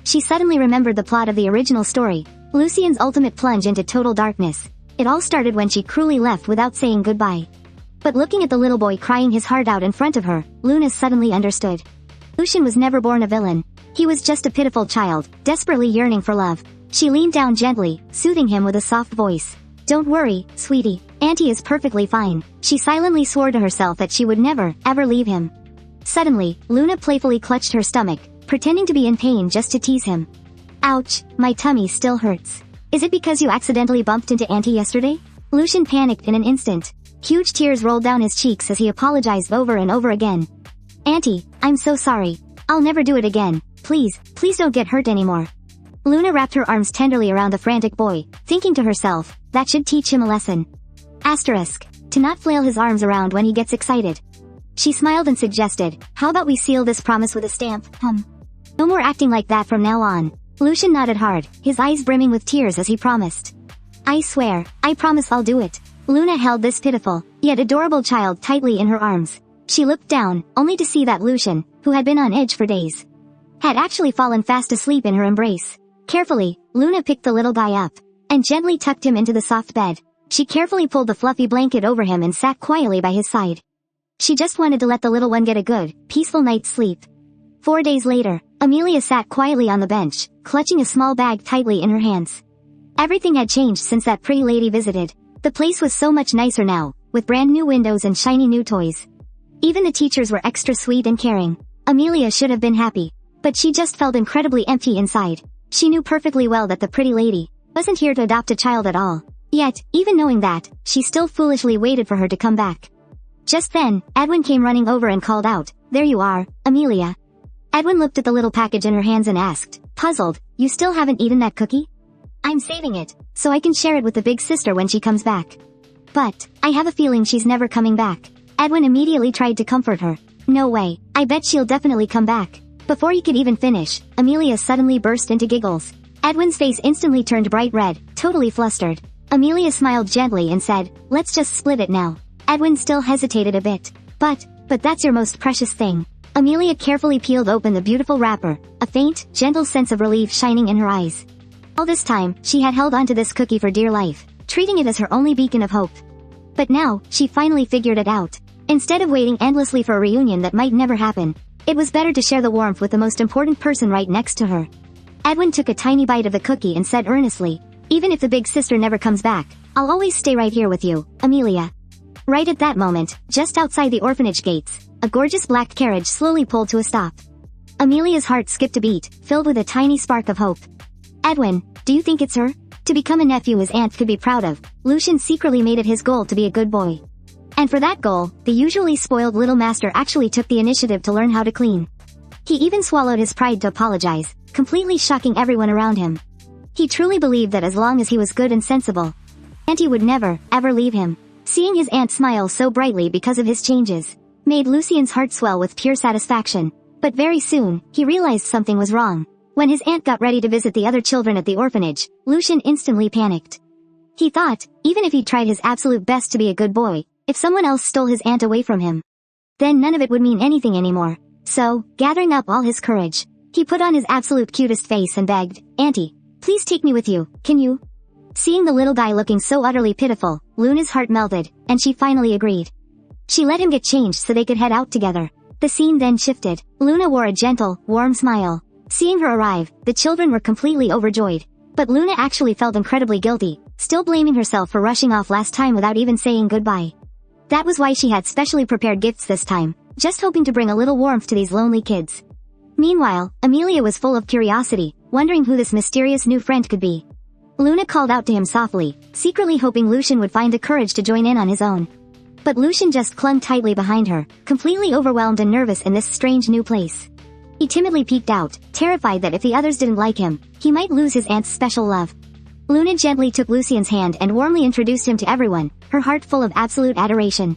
She suddenly remembered the plot of the original story, Lucian's ultimate plunge into total darkness. It all started when she cruelly left without saying goodbye. But looking at the little boy crying his heart out in front of her, Luna suddenly understood. Lucian was never born a villain. He was just a pitiful child, desperately yearning for love. She leaned down gently, soothing him with a soft voice. "Don't worry, sweetie. Auntie is perfectly fine." She silently swore to herself that she would never, ever leave him. Suddenly, Luna playfully clutched her stomach, pretending to be in pain just to tease him. Ouch, my tummy still hurts. Is it because you accidentally bumped into Auntie yesterday? Lucian panicked in an instant. Huge tears rolled down his cheeks as he apologized over and over again. Auntie, I'm so sorry. I'll never do it again. Please don't get hurt anymore. Luna wrapped her arms tenderly around the frantic boy, thinking to herself, that should teach him a lesson. Asterisk. To not flail his arms around when he gets excited. She smiled and suggested, how about we seal this promise with a stamp, No more acting like that from now on. Lucian nodded hard, his eyes brimming with tears as he promised. I swear, I promise I'll do it. Luna held this pitiful, yet adorable child tightly in her arms. She looked down, only to see that Lucian, who had been on edge for days, had actually fallen fast asleep in her embrace. Carefully, Luna picked the little guy up, and gently tucked him into the soft bed. She carefully pulled the fluffy blanket over him and sat quietly by his side. She just wanted to let the little one get a good, peaceful night's sleep. 4 days later, Amelia sat quietly on the bench, clutching a small bag tightly in her hands. Everything had changed since that pretty lady visited. The place was so much nicer now, with brand new windows and shiny new toys. Even the teachers were extra sweet and caring. Amelia should have been happy, but she just felt incredibly empty inside. She knew perfectly well that the pretty lady wasn't here to adopt a child at all. Yet, even knowing that, she still foolishly waited for her to come back. Just then, Edwin came running over and called out, "There you are, Amelia." Edwin looked at the little package in her hands and asked, puzzled, "You still haven't eaten that cookie?" "I'm saving it, so I can share it with the big sister when she comes back." "But, I have a feeling she's never coming back." Edwin immediately tried to comfort her. "No way, I bet she'll definitely come back." Before he could even finish, Amelia suddenly burst into giggles. Edwin's face instantly turned bright red, totally flustered. Amelia smiled gently and said, "Let's just split it now." Edwin still hesitated a bit. But that's your most precious thing." Amelia carefully peeled open the beautiful wrapper, a faint, gentle sense of relief shining in her eyes. All this time, she had held onto this cookie for dear life, treating it as her only beacon of hope. But now, she finally figured it out. Instead of waiting endlessly for a reunion that might never happen, it was better to share the warmth with the most important person right next to her. Edwin took a tiny bite of the cookie and said earnestly, "Even if the big sister never comes back, I'll always stay right here with you, Amelia." Right at that moment, just outside the orphanage gates, a gorgeous black carriage slowly pulled to a stop. Amelia's heart skipped a beat, filled with a tiny spark of hope. "Edwin, do you think it's her?" To become a nephew his aunt could be proud of, Lucian secretly made it his goal to be a good boy. And for that goal, the usually spoiled little master actually took the initiative to learn how to clean. He even swallowed his pride to apologize, completely shocking everyone around him. He truly believed that as long as he was good and sensible, Auntie would never, ever leave him. Seeing his aunt smile so brightly because of his changes, made Lucian's heart swell with pure satisfaction. But very soon, he realized something was wrong. When his aunt got ready to visit the other children at the orphanage, Lucian instantly panicked. He thought, even if he tried his absolute best to be a good boy, if someone else stole his aunt away from him, then none of it would mean anything anymore. So, gathering up all his courage, he put on his absolute cutest face and begged, "Auntie, please take me with you, can you?" Seeing the little guy looking so utterly pitiful, Luna's heart melted, and she finally agreed. She let him get changed so they could head out together. The scene then shifted. Luna wore a gentle, warm smile. Seeing her arrive, the children were completely overjoyed. But Luna actually felt incredibly guilty, still blaming herself for rushing off last time without even saying goodbye. That was why she had specially prepared gifts this time, just hoping to bring a little warmth to these lonely kids. Meanwhile, Amelia was full of curiosity, wondering who this mysterious new friend could be. Luna called out to him softly, secretly hoping Lucian would find the courage to join in on his own. But Lucian just clung tightly behind her, completely overwhelmed and nervous in this strange new place. He timidly peeked out, terrified that if the others didn't like him, he might lose his aunt's special love. Luna gently took Lucian's hand and warmly introduced him to everyone, her heart full of absolute adoration.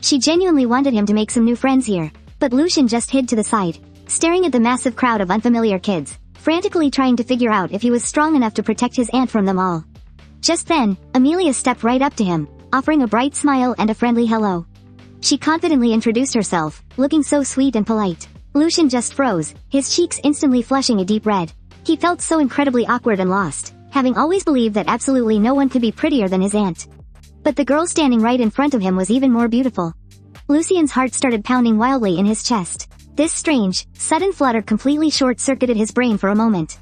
She genuinely wanted him to make some new friends here, but Lucian just hid to the side, staring at the massive crowd of unfamiliar kids, frantically trying to figure out if he was strong enough to protect his aunt from them all. Just then, Amelia stepped right up to him, offering a bright smile and a friendly hello. She confidently introduced herself, looking so sweet and polite. Lucian just froze, his cheeks instantly flushing a deep red. He felt so incredibly awkward and lost, having always believed that absolutely no one could be prettier than his aunt. But the girl standing right in front of him was even more beautiful. Lucian's heart started pounding wildly in his chest. This strange, sudden flutter completely short-circuited his brain for a moment.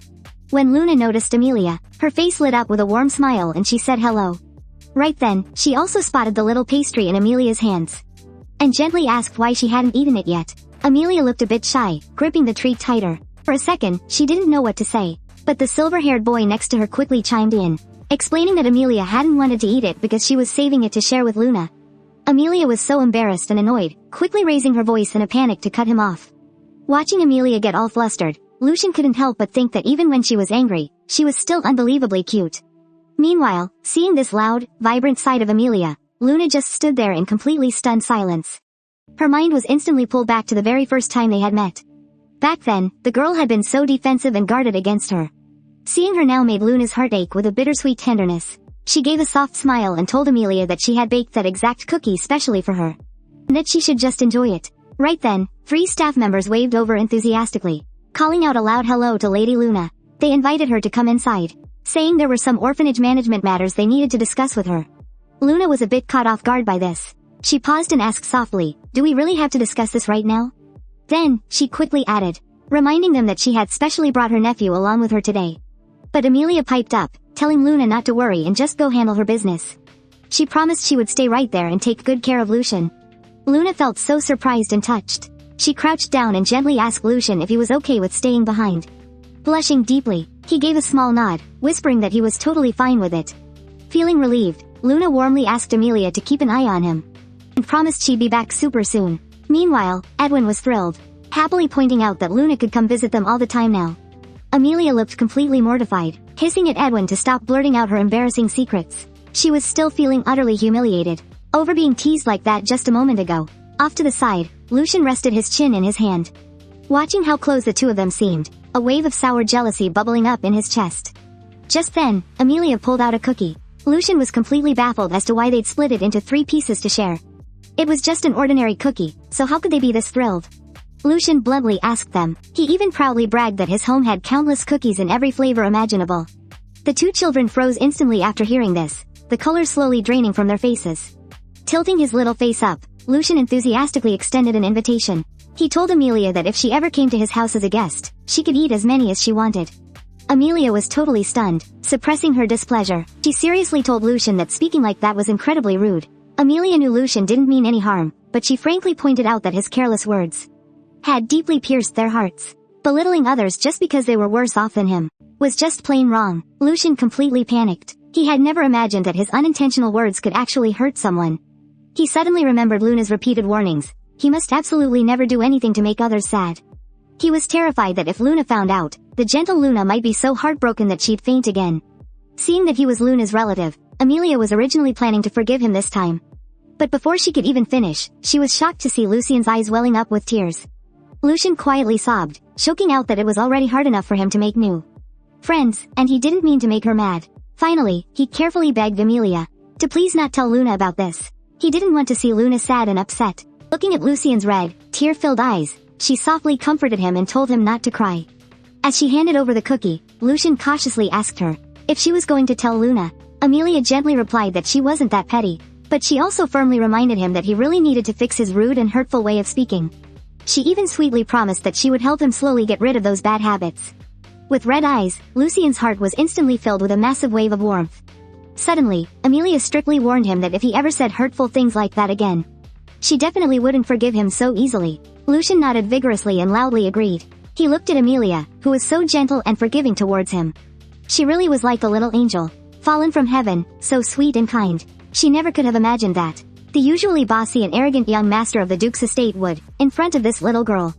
When Luna noticed Amelia, her face lit up with a warm smile and she said hello. Right then, she also spotted the little pastry in Amelia's hands, and gently asked why she hadn't eaten it yet. Amelia looked a bit shy, gripping the treat tighter. For a second, she didn't know what to say. But the silver-haired boy next to her quickly chimed in, explaining that Amelia hadn't wanted to eat it because she was saving it to share with Luna. Amelia was so embarrassed and annoyed, quickly raising her voice in a panic to cut him off. Watching Amelia get all flustered, Lucian couldn't help but think that even when she was angry, she was still unbelievably cute. Meanwhile, seeing this loud, vibrant side of Amelia, Luna just stood there in completely stunned silence. Her mind was instantly pulled back to the very first time they had met. Back then, the girl had been so defensive and guarded against her. Seeing her now made Luna's heart ache with a bittersweet tenderness. She gave a soft smile and told Amelia that she had baked that exact cookie specially for her, and that she should just enjoy it. Right then, 3 staff members waved over enthusiastically, calling out a loud hello to Lady Luna. They invited her to come inside, saying there were some orphanage management matters they needed to discuss with her. Luna was a bit caught off guard by this. She paused and asked softly, "Do we really have to discuss this right now?" Then, she quickly added, reminding them that she had specially brought her nephew along with her today. But Amelia piped up, telling Luna not to worry and just go handle her business. She promised she would stay right there and take good care of Lucian. Luna felt so surprised and touched. She crouched down and gently asked Lucian if he was okay with staying behind. Blushing deeply, he gave a small nod, whispering that he was totally fine with it. Feeling relieved, Luna warmly asked Amelia to keep an eye on him, and promised she'd be back super soon. Meanwhile, Edwin was thrilled, happily pointing out that Luna could come visit them all the time now. Amelia looked completely mortified, hissing at Edwin to stop blurting out her embarrassing secrets. She was still feeling utterly humiliated over being teased like that just a moment ago. Off to the side, Lucian rested his chin in his hand. Watching how close the two of them seemed, a wave of sour jealousy bubbling up in his chest. Just then, Amelia pulled out a cookie. Lucian was completely baffled as to why they'd split it into 3 pieces to share. It was just an ordinary cookie, so how could they be this thrilled? Lucian bluntly asked them. He even proudly bragged that his home had countless cookies in every flavor imaginable. The 2 children froze instantly after hearing this, the colors slowly draining from their faces. Tilting his little face up, Lucian enthusiastically extended an invitation. He told Amelia that if she ever came to his house as a guest, she could eat as many as she wanted. Amelia was totally stunned, suppressing her displeasure. She seriously told Lucian that speaking like that was incredibly rude. Amelia knew Lucian didn't mean any harm, but she frankly pointed out that his careless words had deeply pierced their hearts. Belittling others just because they were worse off than him was just plain wrong. Lucian completely panicked. He had never imagined that his unintentional words could actually hurt someone. He suddenly remembered Luna's repeated warnings. He must absolutely never do anything to make others sad. He was terrified that if Luna found out, the gentle Luna might be so heartbroken that she'd faint again. Seeing that he was Luna's relative, Amelia was originally planning to forgive him this time. But before she could even finish, she was shocked to see Lucian's eyes welling up with tears. Lucian quietly sobbed, choking out that it was already hard enough for him to make new friends, and he didn't mean to make her mad. Finally, he carefully begged Amelia to please not tell Luna about this. He didn't want to see Luna sad and upset. Looking at Lucian's red, tear-filled eyes, she softly comforted him and told him not to cry. As she handed over the cookie, Lucian cautiously asked her if she was going to tell Luna. Amelia gently replied that she wasn't that petty, but she also firmly reminded him that he really needed to fix his rude and hurtful way of speaking. She even sweetly promised that she would help him slowly get rid of those bad habits. With red eyes, Lucian's heart was instantly filled with a massive wave of warmth. Suddenly, Amelia strictly warned him that if he ever said hurtful things like that again, she definitely wouldn't forgive him so easily. Lucian nodded vigorously and loudly agreed. He looked at Amelia, who was so gentle and forgiving towards him. She really was like a little angel, fallen from heaven, so sweet and kind. She never could have imagined that the usually bossy and arrogant young master of the Duke's estate would, in front of this little girl,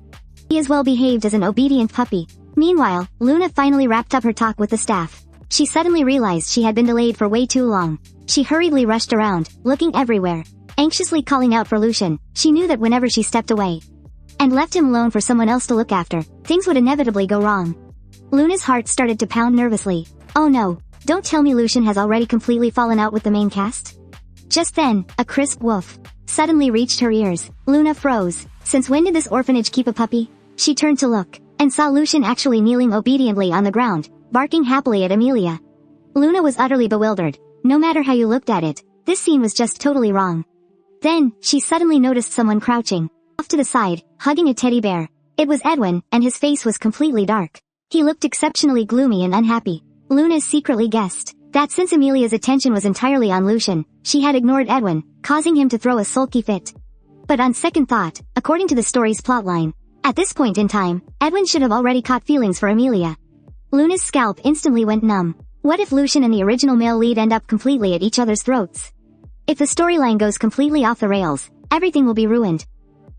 be as well behaved as an obedient puppy. Meanwhile, Luna finally wrapped up her talk with the staff. She suddenly realized she had been delayed for way too long. She hurriedly rushed around, looking everywhere, anxiously calling out for Lucian. She knew that whenever she stepped away and left him alone for someone else to look after, things would inevitably go wrong. Luna's heart started to pound nervously. Oh no, don't tell me Lucian has already completely fallen out with the main cast? Just then, a crisp woof suddenly reached her ears. Luna froze. Since when did this orphanage keep a puppy? She turned to look, and saw Lucian actually kneeling obediently on the ground, barking happily at Amelia. Luna was utterly bewildered. No matter how you looked at it, this scene was just totally wrong. Then, she suddenly noticed someone crouching off to the side, hugging a teddy bear. It was Edwin, and his face was completely dark. He looked exceptionally gloomy and unhappy. Luna secretly guessed that since Amelia's attention was entirely on Lucian, she had ignored Edwin, causing him to throw a sulky fit. But on second thought, according to the story's plotline, At this point in time, Edwin should have already caught feelings for Amelia. Luna's scalp instantly went numb. What if Lucian and the original male lead end up completely at each other's throats? If the storyline goes completely off the rails, everything will be ruined.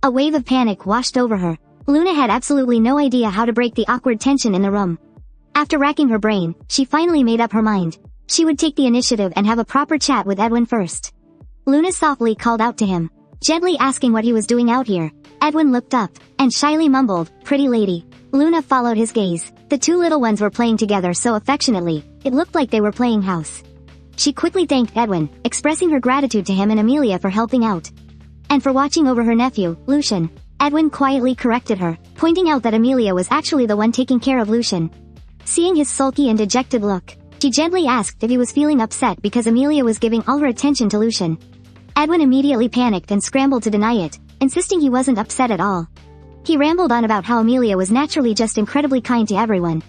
A wave of panic washed over her. Luna had absolutely no idea how to break the awkward tension in the room. After racking her brain, she finally made up her mind. She would take the initiative and have a proper chat with Edwin first. Luna softly called out to him, gently asking what he was doing out here. Edwin looked up, and shyly mumbled, "Pretty lady." Luna followed his gaze. The two little ones were playing together so affectionately, it looked like they were playing house. She quickly thanked Edwin, expressing her gratitude to him and Amelia for helping out. And for watching over her nephew, Lucian. Edwin quietly corrected her, pointing out that Amelia was actually the one taking care of Lucian. Seeing his sulky and dejected look, she gently asked if he was feeling upset because Amelia was giving all her attention to Lucian. Edwin immediately panicked and scrambled to deny it, insisting he wasn't upset at all. He rambled on about how Amelia was naturally just incredibly kind to everyone.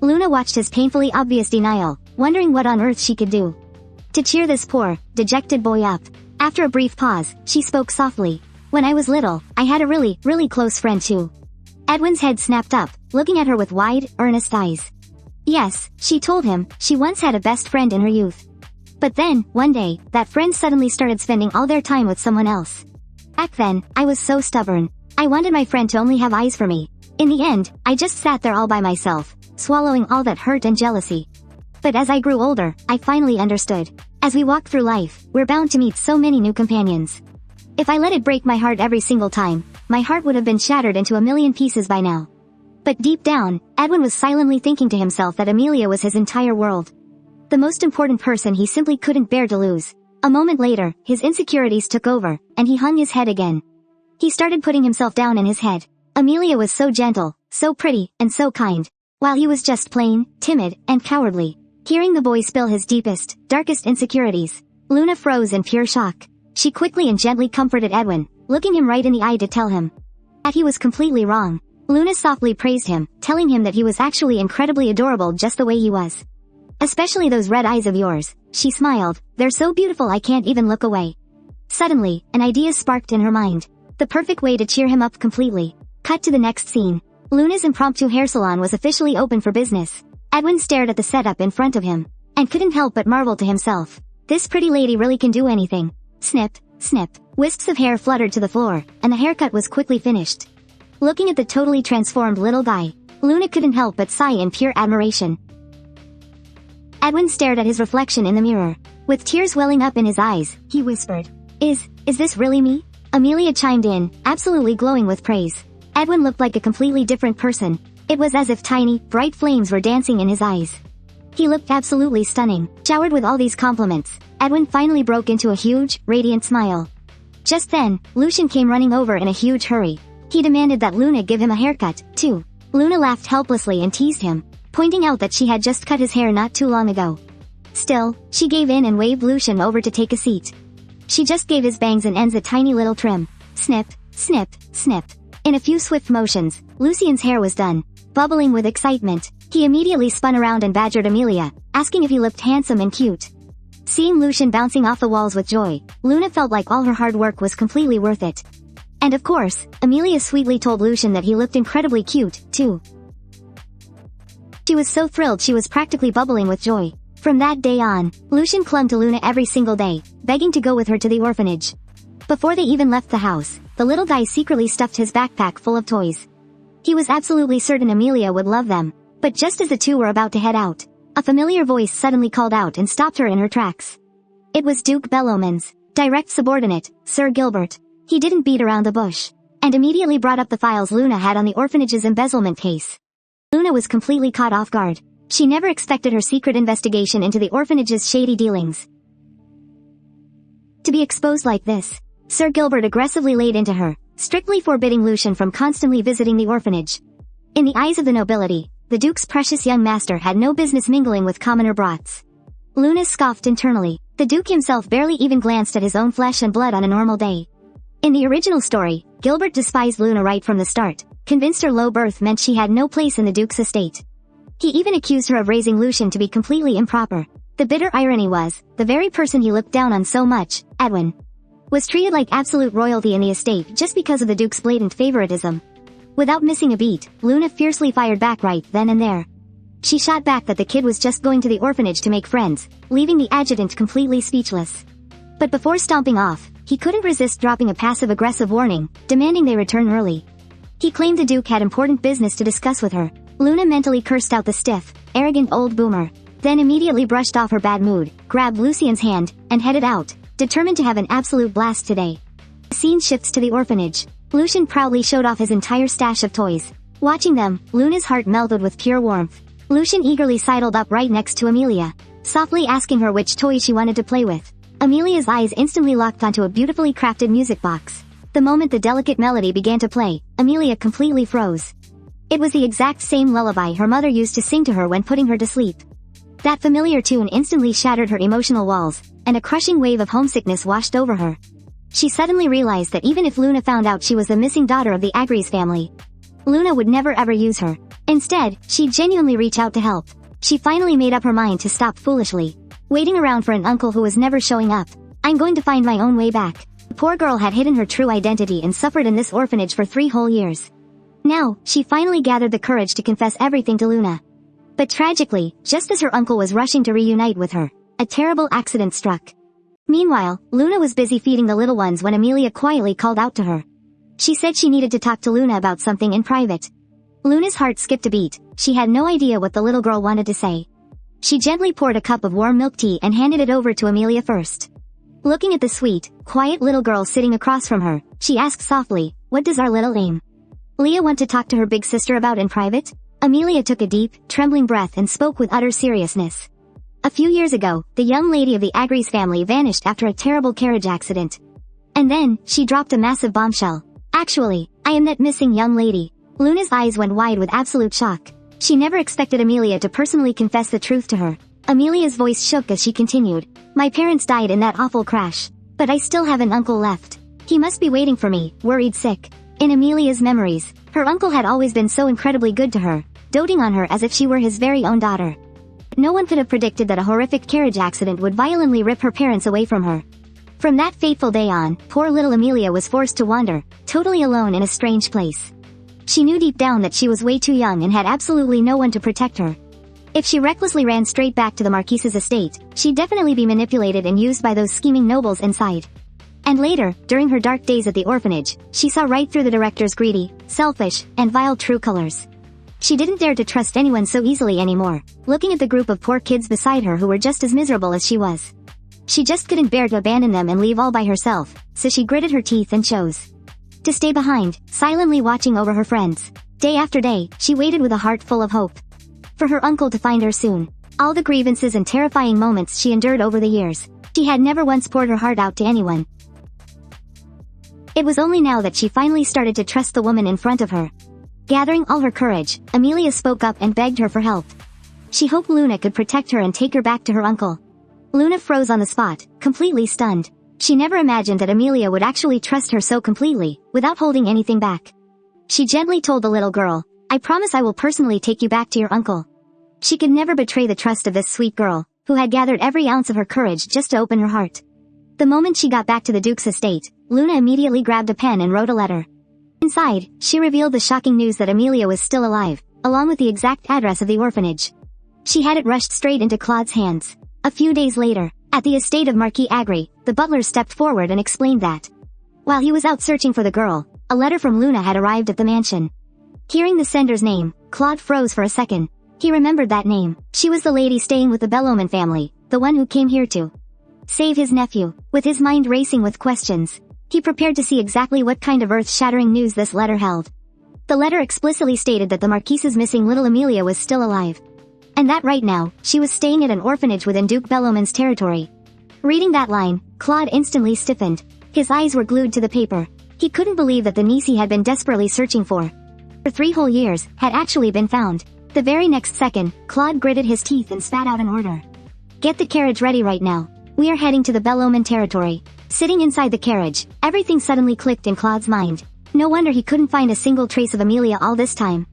Luna watched his painfully obvious denial, wondering what on earth she could do to cheer this poor, dejected boy up. After a brief pause, she spoke softly. "When I was little, I had a really close friend too." Edwin's head snapped up, looking at her with wide, earnest eyes. Yes, she told him, she once had a best friend in her youth. But then, one day, that friend suddenly started spending all their time with someone else. Back then, I was so stubborn. I wanted my friend to only have eyes for me. In the end, I just sat there all by myself, swallowing all that hurt and jealousy. But as I grew older, I finally understood. As we walk through life, we're bound to meet so many new companions. If I let it break my heart every single time, my heart would have been shattered into a million pieces by now. But deep down, Edwin was silently thinking to himself that Amelia was his entire world. The most important person he simply couldn't bear to lose. A moment later, his insecurities took over, and he hung his head again. He started putting himself down in his head. Amelia was so gentle, so pretty, and so kind, while he was just plain, timid, and cowardly. Hearing the boy spill his deepest, darkest insecurities, Luna froze in pure shock. She quickly and gently comforted Edwin, looking him right in the eye to tell him that he was completely wrong. Luna softly praised him, telling him that he was actually incredibly adorable just the way he was. "Especially those red eyes of yours," she smiled. "They're so beautiful I can't even look away." Suddenly, an idea sparked in her mind. The perfect way to cheer him up completely. Cut to the next scene. Luna's impromptu hair salon was officially open for business. Edwin stared at the setup in front of him, and couldn't help but marvel to himself. This pretty lady really can do anything. Snip, snip. Wisps of hair fluttered to the floor, and the haircut was quickly finished. Looking at the totally transformed little guy, Luna couldn't help but sigh in pure admiration. Edwin stared at his reflection in the mirror. With tears welling up in his eyes, he whispered, Is this really me?" Amelia chimed in, absolutely glowing with praise. Edwin looked like a completely different person. It was as if tiny, bright flames were dancing in his eyes. He looked absolutely stunning. Showered with all these compliments, Edwin finally broke into a huge, radiant smile. Just then, Lucian came running over in a huge hurry. He demanded that Luna give him a haircut, too. Luna laughed helplessly and teased him, pointing out that she had just cut his hair not too long ago. Still, she gave in and waved Lucian over to take a seat. She just gave his bangs and ends a tiny little trim. Snip, snip, snip. In a few swift motions, Lucian's hair was done. Bubbling with excitement, he immediately spun around and badgered Amelia, asking if he looked handsome and cute. Seeing Lucian bouncing off the walls with joy, Luna felt like all her hard work was completely worth it. And of course, Amelia sweetly told Lucian that he looked incredibly cute, too. She was so thrilled she was practically bubbling with joy. From that day on, Lucian clung to Luna every single day, begging to go with her to the orphanage. Before they even left the house, the little guy secretly stuffed his backpack full of toys. He was absolutely certain Amelia would love them, but just as the two were about to head out, a familiar voice suddenly called out and stopped her in her tracks. It was Duke Bellowman's direct subordinate, Sir Gilbert. He didn't beat around the bush, and immediately brought up the files Luna had on the orphanage's embezzlement case. Luna was completely caught off guard. She never expected her secret investigation into the orphanage's shady dealings to be exposed like this. Sir Gilbert aggressively laid into her, strictly forbidding Lucian from constantly visiting the orphanage. In the eyes of the nobility, the Duke's precious young master had no business mingling with commoner brats. Luna scoffed internally. The Duke himself barely even glanced at his own flesh and blood on a normal day. In the original story, Gilbert despised Luna right from the start, convinced her low birth meant she had no place in the Duke's estate. He even accused her of raising Lucian to be completely improper. The bitter irony was, the very person he looked down on so much, Edwin, was treated like absolute royalty in the estate just because of the Duke's blatant favoritism. Without missing a beat, Luna fiercely fired back right then and there. She shot back that the kid was just going to the orphanage to make friends, leaving the adjutant completely speechless. But before stomping off, he couldn't resist dropping a passive-aggressive warning, demanding they return early. He claimed the Duke had important business to discuss with her. Luna mentally cursed out the stiff, arrogant old boomer, then immediately brushed off her bad mood, grabbed Lucian's hand, and headed out, determined to have an absolute blast today. The scene shifts to the orphanage. Lucian proudly showed off his entire stash of toys. Watching them, Luna's heart melted with pure warmth. Lucian eagerly sidled up right next to Amelia, softly asking her which toy she wanted to play with. Amelia's eyes instantly locked onto a beautifully crafted music box. The moment the delicate melody began to play, Amelia completely froze. It was the exact same lullaby her mother used to sing to her when putting her to sleep. That familiar tune instantly shattered her emotional walls, and a crushing wave of homesickness washed over her. She suddenly realized that even if Luna found out she was the missing daughter of the Agries family, Luna would never ever use her. Instead, she'd genuinely reach out to help. She finally made up her mind to stop foolishly waiting around for an uncle who was never showing up. I'm going to find my own way back. The poor girl had hidden her true identity and suffered in this orphanage for 3 whole years. Now, she finally gathered the courage to confess everything to Luna. But tragically, just as her uncle was rushing to reunite with her, a terrible accident struck. Meanwhile, Luna was busy feeding the little ones when Amelia quietly called out to her. She said she needed to talk to Luna about something in private. Luna's heart skipped a beat. She had no idea what the little girl wanted to say. She gently poured a cup of warm milk tea and handed it over to Amelia first. Looking at the sweet, quiet little girl sitting across from her, she asked softly, "What does our little Leah want to talk to her big sister about in private?" Amelia took a deep, trembling breath and spoke with utter seriousness. A few years ago, the young lady of the Agries family vanished after a terrible carriage accident. And then, she dropped a massive bombshell. "Actually, I am that missing young lady." Luna's eyes went wide with absolute shock. She never expected Amelia to personally confess the truth to her. Amelia's voice shook as she continued, "My parents died in that awful crash. But I still have an uncle left. He must be waiting for me, worried sick." In Amelia's memories, her uncle had always been so incredibly good to her, doting on her as if she were his very own daughter. No one could have predicted that a horrific carriage accident would violently rip her parents away from her. From that fateful day on, poor little Amelia was forced to wander, totally alone in a strange place. She knew deep down that she was way too young and had absolutely no one to protect her. If she recklessly ran straight back to the Marquise's estate, she'd definitely be manipulated and used by those scheming nobles inside. And later, during her dark days at the orphanage, she saw right through the director's greedy, selfish, and vile true colors. She didn't dare to trust anyone so easily anymore, looking at the group of poor kids beside her who were just as miserable as she was. She just couldn't bear to abandon them and leave all by herself, so she gritted her teeth and chose to stay behind, silently watching over her friends. Day after day, she waited with a heart full of hope for her uncle to find her soon. All the grievances and terrifying moments she endured over the years, she had never once poured her heart out to anyone. It was only now that she finally started to trust the woman in front of her. Gathering all her courage, Amelia spoke up and begged her for help. She hoped Luna could protect her and take her back to her uncle. Luna froze on the spot, completely stunned. She never imagined that Amelia would actually trust her so completely, without holding anything back. She gently told the little girl, "I promise I will personally take you back to your uncle." She could never betray the trust of this sweet girl, who had gathered every ounce of her courage just to open her heart. The moment she got back to the Duke's estate, Luna immediately grabbed a pen and wrote a letter. Inside, she revealed the shocking news that Amelia was still alive, along with the exact address of the orphanage. She had it rushed straight into Claude's hands. A few days later, at the estate of Marquis Agri, the butler stepped forward and explained that, while he was out searching for the girl, a letter from Luna had arrived at the mansion. Hearing the sender's name, Claude froze for a second. He remembered that name. She was the lady staying with the Bellowman family, the one who came here to save his nephew. With his mind racing with questions, he prepared to see exactly what kind of earth-shattering news this letter held. The letter explicitly stated that the Marquise's missing little Amelia was still alive, and that right now, she was staying at an orphanage within Duke Bellowman's territory. Reading that line, Claude instantly stiffened. His eyes were glued to the paper. He couldn't believe that the niece he had been desperately searching for 3 whole years, had actually been found. The very next second, Claude gritted his teeth and spat out an order. "Get the carriage ready right now. We are heading to the Bellowman territory." Sitting inside the carriage, everything suddenly clicked in Claude's mind. No wonder he couldn't find a single trace of Amelia all this time.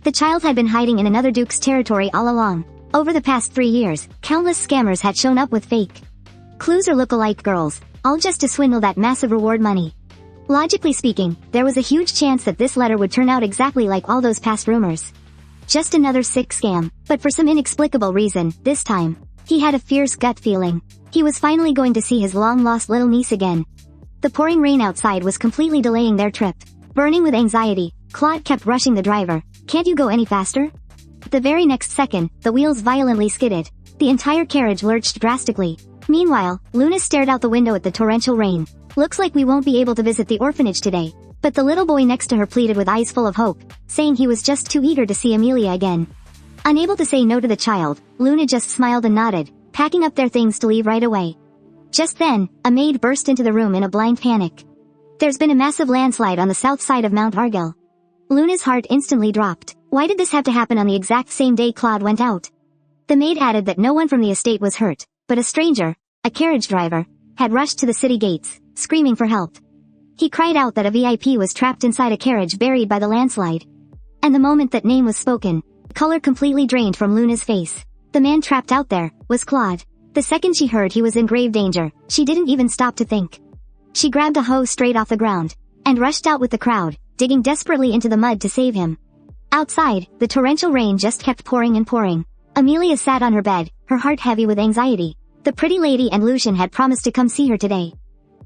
The child had been hiding in another Duke's territory all along. Over the past 3 years, countless scammers had shown up with fake clues or look-alike girls, all just to swindle that massive reward money. Logically speaking, there was a huge chance that this letter would turn out exactly like all those past rumors. Just another sick scam, but for some inexplicable reason, this time, he had a fierce gut feeling. He was finally going to see his long-lost little niece again. The pouring rain outside was completely delaying their trip. Burning with anxiety, Claude kept rushing the driver. "Can't you go any faster?" The very next second, the wheels violently skidded. The entire carriage lurched drastically. Meanwhile, Luna stared out the window at the torrential rain. "Looks like we won't be able to visit the orphanage today." But the little boy next to her pleaded with eyes full of hope, saying he was just too eager to see Amelia again. Unable to say no to the child, Luna just smiled and nodded, packing up their things to leave right away. Just then, a maid burst into the room in a blind panic. "There's been a massive landslide on the south side of Mount Argyll." Luna's heart instantly dropped. Why did this have to happen on the exact same day Claude went out? The maid added that no one from the estate was hurt, but a stranger, a carriage driver, had rushed to the city gates, screaming for help. He cried out that a VIP was trapped inside a carriage buried by the landslide. And the moment that name was spoken, color completely drained from Luna's face. The man trapped out there was Claude. The second she heard he was in grave danger, she didn't even stop to think. She grabbed a hoe straight off the ground, and rushed out with the crowd, digging desperately into the mud to save him. Outside, the torrential rain just kept pouring and pouring. Amelia sat on her bed, her heart heavy with anxiety. The pretty lady and Lucian had promised to come see her today.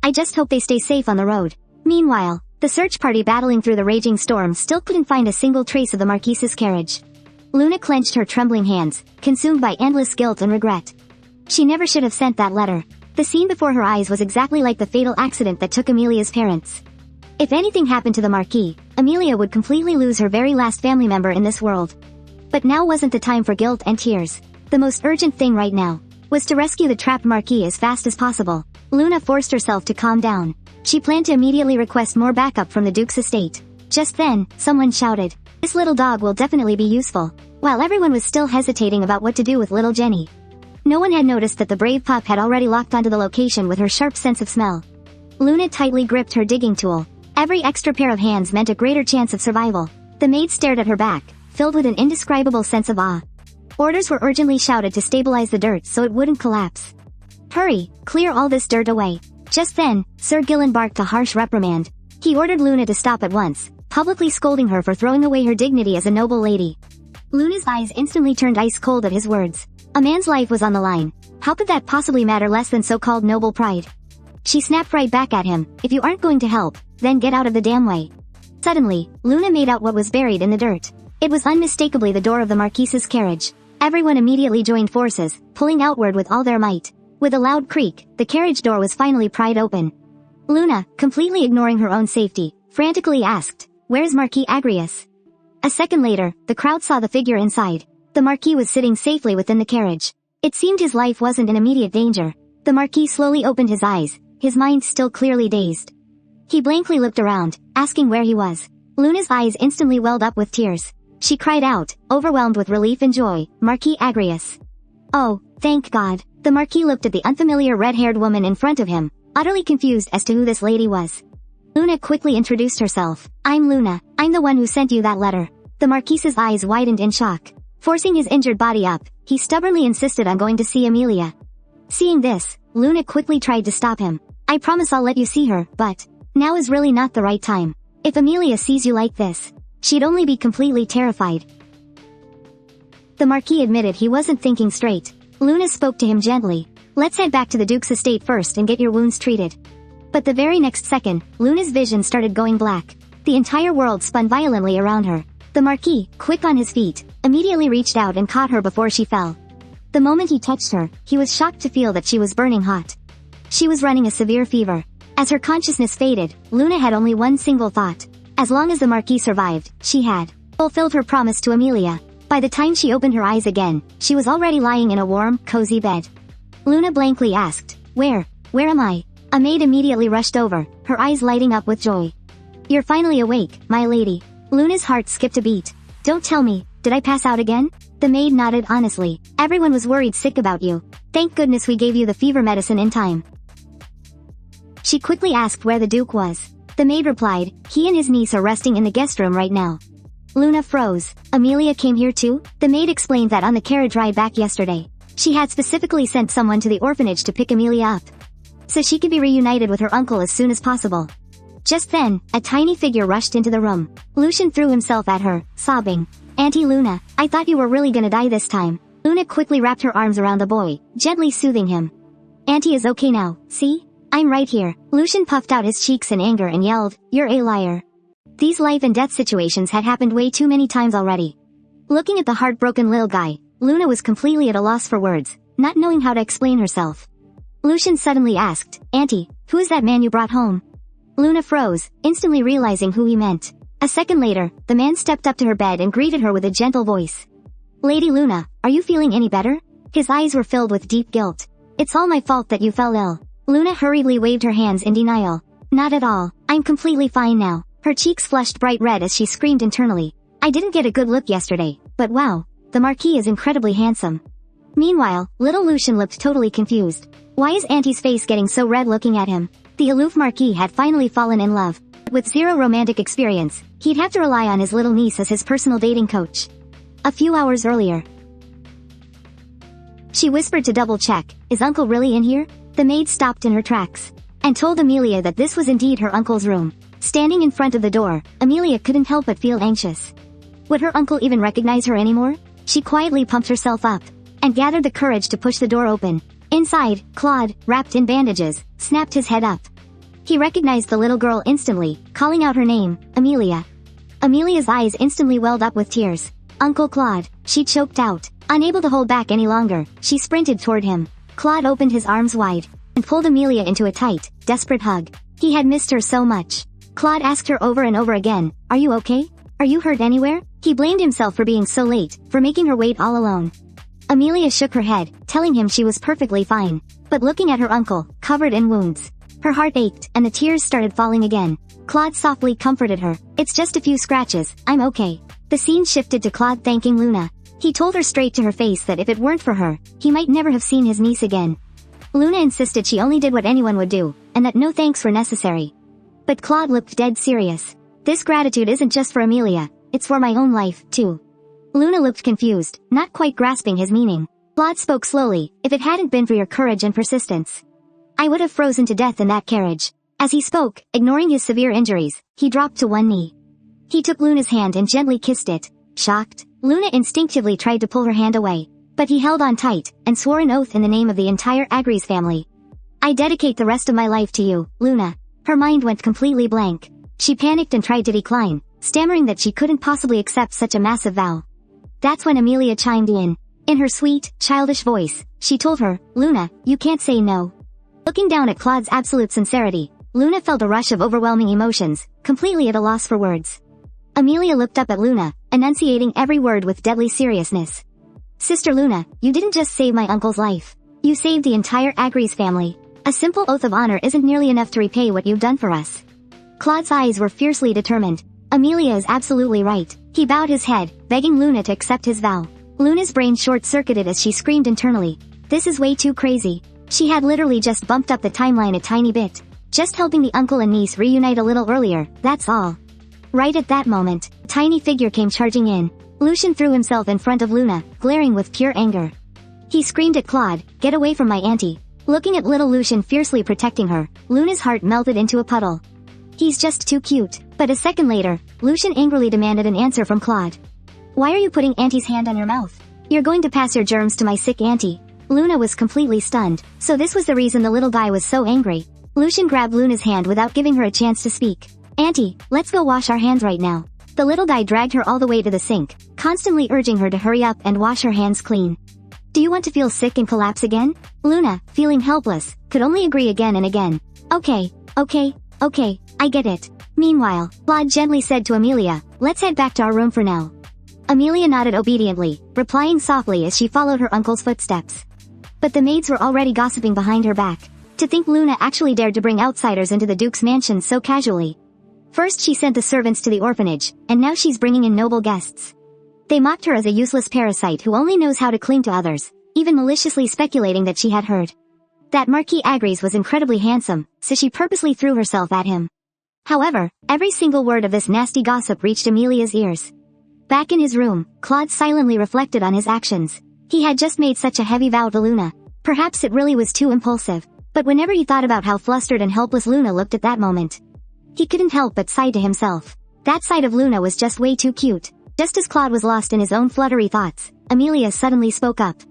"I just hope they stay safe on the road." Meanwhile, the search party battling through the raging storm still couldn't find a single trace of the Marquise's carriage. Luna clenched her trembling hands, consumed by endless guilt and regret. She never should have sent that letter. The scene before her eyes was exactly like the fatal accident that took Amelia's parents. If anything happened to the Marquis, Amelia would completely lose her very last family member in this world. But now wasn't the time for guilt and tears. The most urgent thing right now was to rescue the trapped Marquis as fast as possible. Luna forced herself to calm down. She planned to immediately request more backup from the Duke's estate. Just then, someone shouted, "This little dog will definitely be useful." While everyone was still hesitating about what to do with little Jenny, no one had noticed that the brave pup had already locked onto the location with her sharp sense of smell. Luna tightly gripped her digging tool. Every extra pair of hands meant a greater chance of survival. The maid stared at her back, filled with an indescribable sense of awe. Orders were urgently shouted to stabilize the dirt so it wouldn't collapse. "Hurry, clear all this dirt away." Just then, Sir Gillen barked a harsh reprimand. He ordered Luna to stop at once, publicly scolding her for throwing away her dignity as a noble lady. Luna's eyes instantly turned ice cold at his words. A man's life was on the line. How could that possibly matter less than so-called noble pride? She snapped right back at him, "If you aren't going to help, then get out of the damn way." Suddenly, Luna made out what was buried in the dirt. It was unmistakably the door of the Marquise's carriage. Everyone immediately joined forces, pulling outward with all their might. With a loud creak, the carriage door was finally pried open. Luna, completely ignoring her own safety, frantically asked, "Where's Marquis Agrius?" A second later, the crowd saw the figure inside. The Marquis was sitting safely within the carriage. It seemed his life wasn't in immediate danger. The Marquis slowly opened his eyes, his mind still clearly dazed. He blankly looked around, asking where he was. Luna's eyes instantly welled up with tears. She cried out, overwhelmed with relief and joy, "Marquis Agrius." "Oh, thank God." The Marquis looked at the unfamiliar red-haired woman in front of him, utterly confused as to who this lady was. Luna quickly introduced herself. "I'm Luna. I'm the one who sent you that letter." The Marquis's eyes widened in shock. Forcing his injured body up, he stubbornly insisted on going to see Amelia. Seeing this, Luna quickly tried to stop him. "I promise I'll let you see her, but now is really not the right time. If Amelia sees you like this, she'd only be completely terrified." The Marquis admitted he wasn't thinking straight. Luna spoke to him gently. "Let's head back to the Duke's estate first and get your wounds treated." But the very next second, Luna's vision started going black. The entire world spun violently around her. The Marquis, quick on his feet, immediately reached out and caught her before she fell. The moment he touched her, he was shocked to feel that she was burning hot. She was running a severe fever. As her consciousness faded, Luna had only one single thought. As long as the Marquis survived, she had fulfilled her promise to Amelia. By the time she opened her eyes again, she was already lying in a warm, cozy bed. Luna blankly asked, Where am I?" A maid immediately rushed over, her eyes lighting up with joy. "You're finally awake, my lady." Luna's heart skipped a beat. "Don't tell me, did I pass out again?" The maid nodded honestly. "Everyone was worried sick about you. Thank goodness we gave you the fever medicine in time." She quickly asked where the Duke was. The maid replied, "He and his niece are resting in the guest room right now." Luna froze. "Amelia came here too?" The maid explained that on the carriage ride back yesterday, she had specifically sent someone to the orphanage to pick Amelia up, so she could be reunited with her uncle as soon as possible. Just then, a tiny figure rushed into the room. Lucian threw himself at her, sobbing. "Auntie Luna, I thought you were really gonna die this time." Luna quickly wrapped her arms around the boy, gently soothing him. "Auntie is okay now, see? I'm right here." Lucian puffed out his cheeks in anger and yelled, "You're a liar." These life and death situations had happened way too many times already. Looking at the heartbroken little guy, Luna was completely at a loss for words, not knowing how to explain herself. Lucian suddenly asked, "Auntie, who is that man you brought home?" Luna froze, instantly realizing who he meant. A second later, the man stepped up to her bed and greeted her with a gentle voice. "Lady Luna, are you feeling any better?" His eyes were filled with deep guilt. "It's all my fault that you fell ill." Luna hurriedly waved her hands in denial. "Not at all. I'm completely fine now." Her cheeks flushed bright red as she screamed internally. "I didn't get a good look yesterday, but wow, the Marquis is incredibly handsome." Meanwhile, little Lucian looked totally confused. Why is Auntie's face getting so red looking at him? The aloof Marquis had finally fallen in love. With zero romantic experience, he'd have to rely on his little niece as his personal dating coach. A few hours earlier, she whispered to double-check, "Is Uncle really in here?" The maid stopped in her tracks and told Amelia that this was indeed her uncle's room. Standing in front of the door, Amelia couldn't help but feel anxious. Would her uncle even recognize her anymore? She quietly pumped herself up and gathered the courage to push the door open. Inside, Claude, wrapped in bandages, snapped his head up. He recognized the little girl instantly, calling out her name, Amelia. Amelia's eyes instantly welled up with tears. "Uncle Claude," she choked out. Unable to hold back any longer, she sprinted toward him. Claude opened his arms wide and pulled Amelia into a tight, desperate hug. He had missed her so much. Claude asked her over and over again, "Are you okay? Are you hurt anywhere?" He blamed himself for being so late, for making her wait all alone. Amelia shook her head, telling him she was perfectly fine. But looking at her uncle, covered in wounds, her heart ached, and the tears started falling again. Claude softly comforted her. "It's just a few scratches, I'm okay." The scene shifted to Claude thanking Luna. He told her straight to her face that if it weren't for her, he might never have seen his niece again. Luna insisted she only did what anyone would do, and that no thanks were necessary. But Claude looked dead serious. "This gratitude isn't just for Amelia, it's for my own life, too." Luna looked confused, not quite grasping his meaning. Claude spoke slowly, "If it hadn't been for your courage and persistence, I would have frozen to death in that carriage." As he spoke, ignoring his severe injuries, he dropped to one knee. He took Luna's hand and gently kissed it. Shocked, Luna instinctively tried to pull her hand away, but he held on tight, and swore an oath in the name of the entire Agries family. "I dedicate the rest of my life to you, Luna." Her mind went completely blank. She panicked and tried to decline, stammering that she couldn't possibly accept such a massive vow. That's when Amelia chimed in. In her sweet, childish voice, she told her, "Luna, you can't say no." Looking down at Claude's absolute sincerity, Luna felt a rush of overwhelming emotions, completely at a loss for words. Amelia looked up at Luna, enunciating every word with deadly seriousness. "Sister Luna, you didn't just save my uncle's life. You saved the entire Agries family. A simple oath of honor isn't nearly enough to repay what you've done for us." Claude's eyes were fiercely determined. Amelia is absolutely right. He bowed his head, begging Luna to accept his vow. Luna's brain short-circuited as she screamed internally. This is way too crazy. She had literally just bumped up the timeline a tiny bit. Just helping the uncle and niece reunite a little earlier, that's all. Right at that moment, a tiny figure came charging in. Lucian threw himself in front of Luna, glaring with pure anger. He screamed at Claude, "Get away from my auntie." Looking at little Lucian fiercely protecting her, Luna's heart melted into a puddle. He's just too cute. But a second later, Lucian angrily demanded an answer from Claude. "Why are you putting Auntie's hand on your mouth? You're going to pass your germs to my sick auntie." Luna was completely stunned, so this was the reason the little guy was so angry. Lucian grabbed Luna's hand without giving her a chance to speak. "Auntie, let's go wash our hands right now." The little guy dragged her all the way to the sink, constantly urging her to hurry up and wash her hands clean. "Do you want to feel sick and collapse again?" Luna, feeling helpless, could only agree again and again. Okay, I get it." Meanwhile, Claude gently said to Amelia, "Let's head back to our room for now." Amelia nodded obediently, replying softly as she followed her uncle's footsteps. But the maids were already gossiping behind her back. To think Luna actually dared to bring outsiders into the Duke's mansion so casually. First she sent the servants to the orphanage, and now she's bringing in noble guests. They mocked her as a useless parasite who only knows how to cling to others, even maliciously speculating that she had heard that Marquis Agries was incredibly handsome, so she purposely threw herself at him. However, every single word of this nasty gossip reached Amelia's ears. Back in his room, Claude silently reflected on his actions. He had just made such a heavy vow to Luna. Perhaps it really was too impulsive. But whenever he thought about how flustered and helpless Luna looked at that moment, He couldn't help but sigh to himself. That side of Luna was just way too cute. Just as Claude was lost in his own fluttery thoughts, Amelia suddenly spoke up.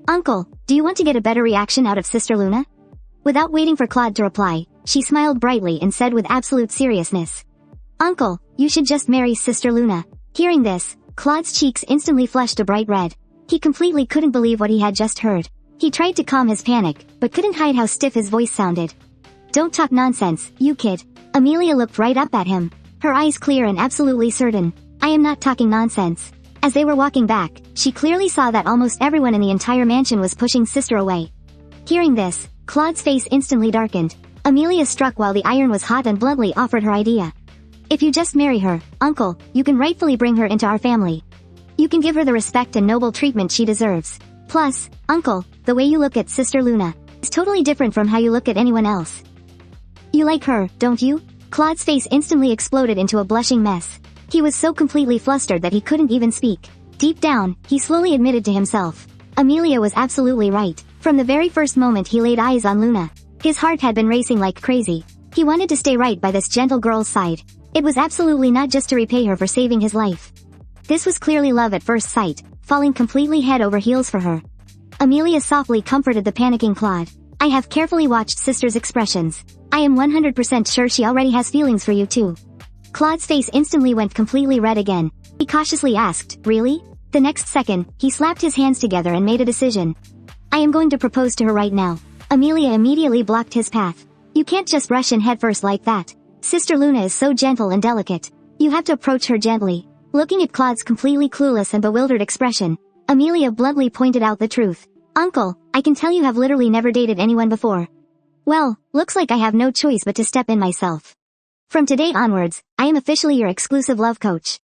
Uncle, do you want to get a better reaction out of Sister Luna? Without waiting for Claude to reply, she smiled brightly and said with absolute seriousness. Uncle, you should just marry Sister Luna. Hearing this, Claude's cheeks instantly flushed a bright red. He completely couldn't believe what he had just heard. He tried to calm his panic, but couldn't hide how stiff his voice sounded. Don't talk nonsense, you kid. Amelia looked right up at him, her eyes clear and absolutely certain. I am not talking nonsense. As they were walking back, she clearly saw that almost everyone in the entire mansion was pushing Sister away. Hearing this, Claude's face instantly darkened. Amelia struck while the iron was hot and bluntly offered her idea. If you just marry her, Uncle, you can rightfully bring her into our family. You can give her the respect and noble treatment she deserves. Plus, Uncle, the way you look at Sister Luna is totally different from how you look at anyone else. You like her, don't you? Claude's face instantly exploded into a blushing mess. He was so completely flustered that he couldn't even speak. Deep down, he slowly admitted to himself. Amelia was absolutely right. From the very first moment he laid eyes on Luna, his heart had been racing like crazy. He wanted to stay right by this gentle girl's side. It was absolutely not just to repay her for saving his life. This was clearly love at first sight, falling completely head over heels for her. Amelia softly comforted the panicking Claude. I have carefully watched Sister's expressions. I am 100% sure she already has feelings for you too. Claude's face instantly went completely red again. He cautiously asked, really? The next second, he slapped his hands together and made a decision. I am going to propose to her right now. Amelia immediately blocked his path. You can't just rush in headfirst like that. Sister Luna is so gentle and delicate. You have to approach her gently. Looking at Claude's completely clueless and bewildered expression, Amelia bluntly pointed out the truth. Uncle, I can tell you have literally never dated anyone before. Well, looks like I have no choice but to step in myself. From today onwards, I am officially your exclusive love coach.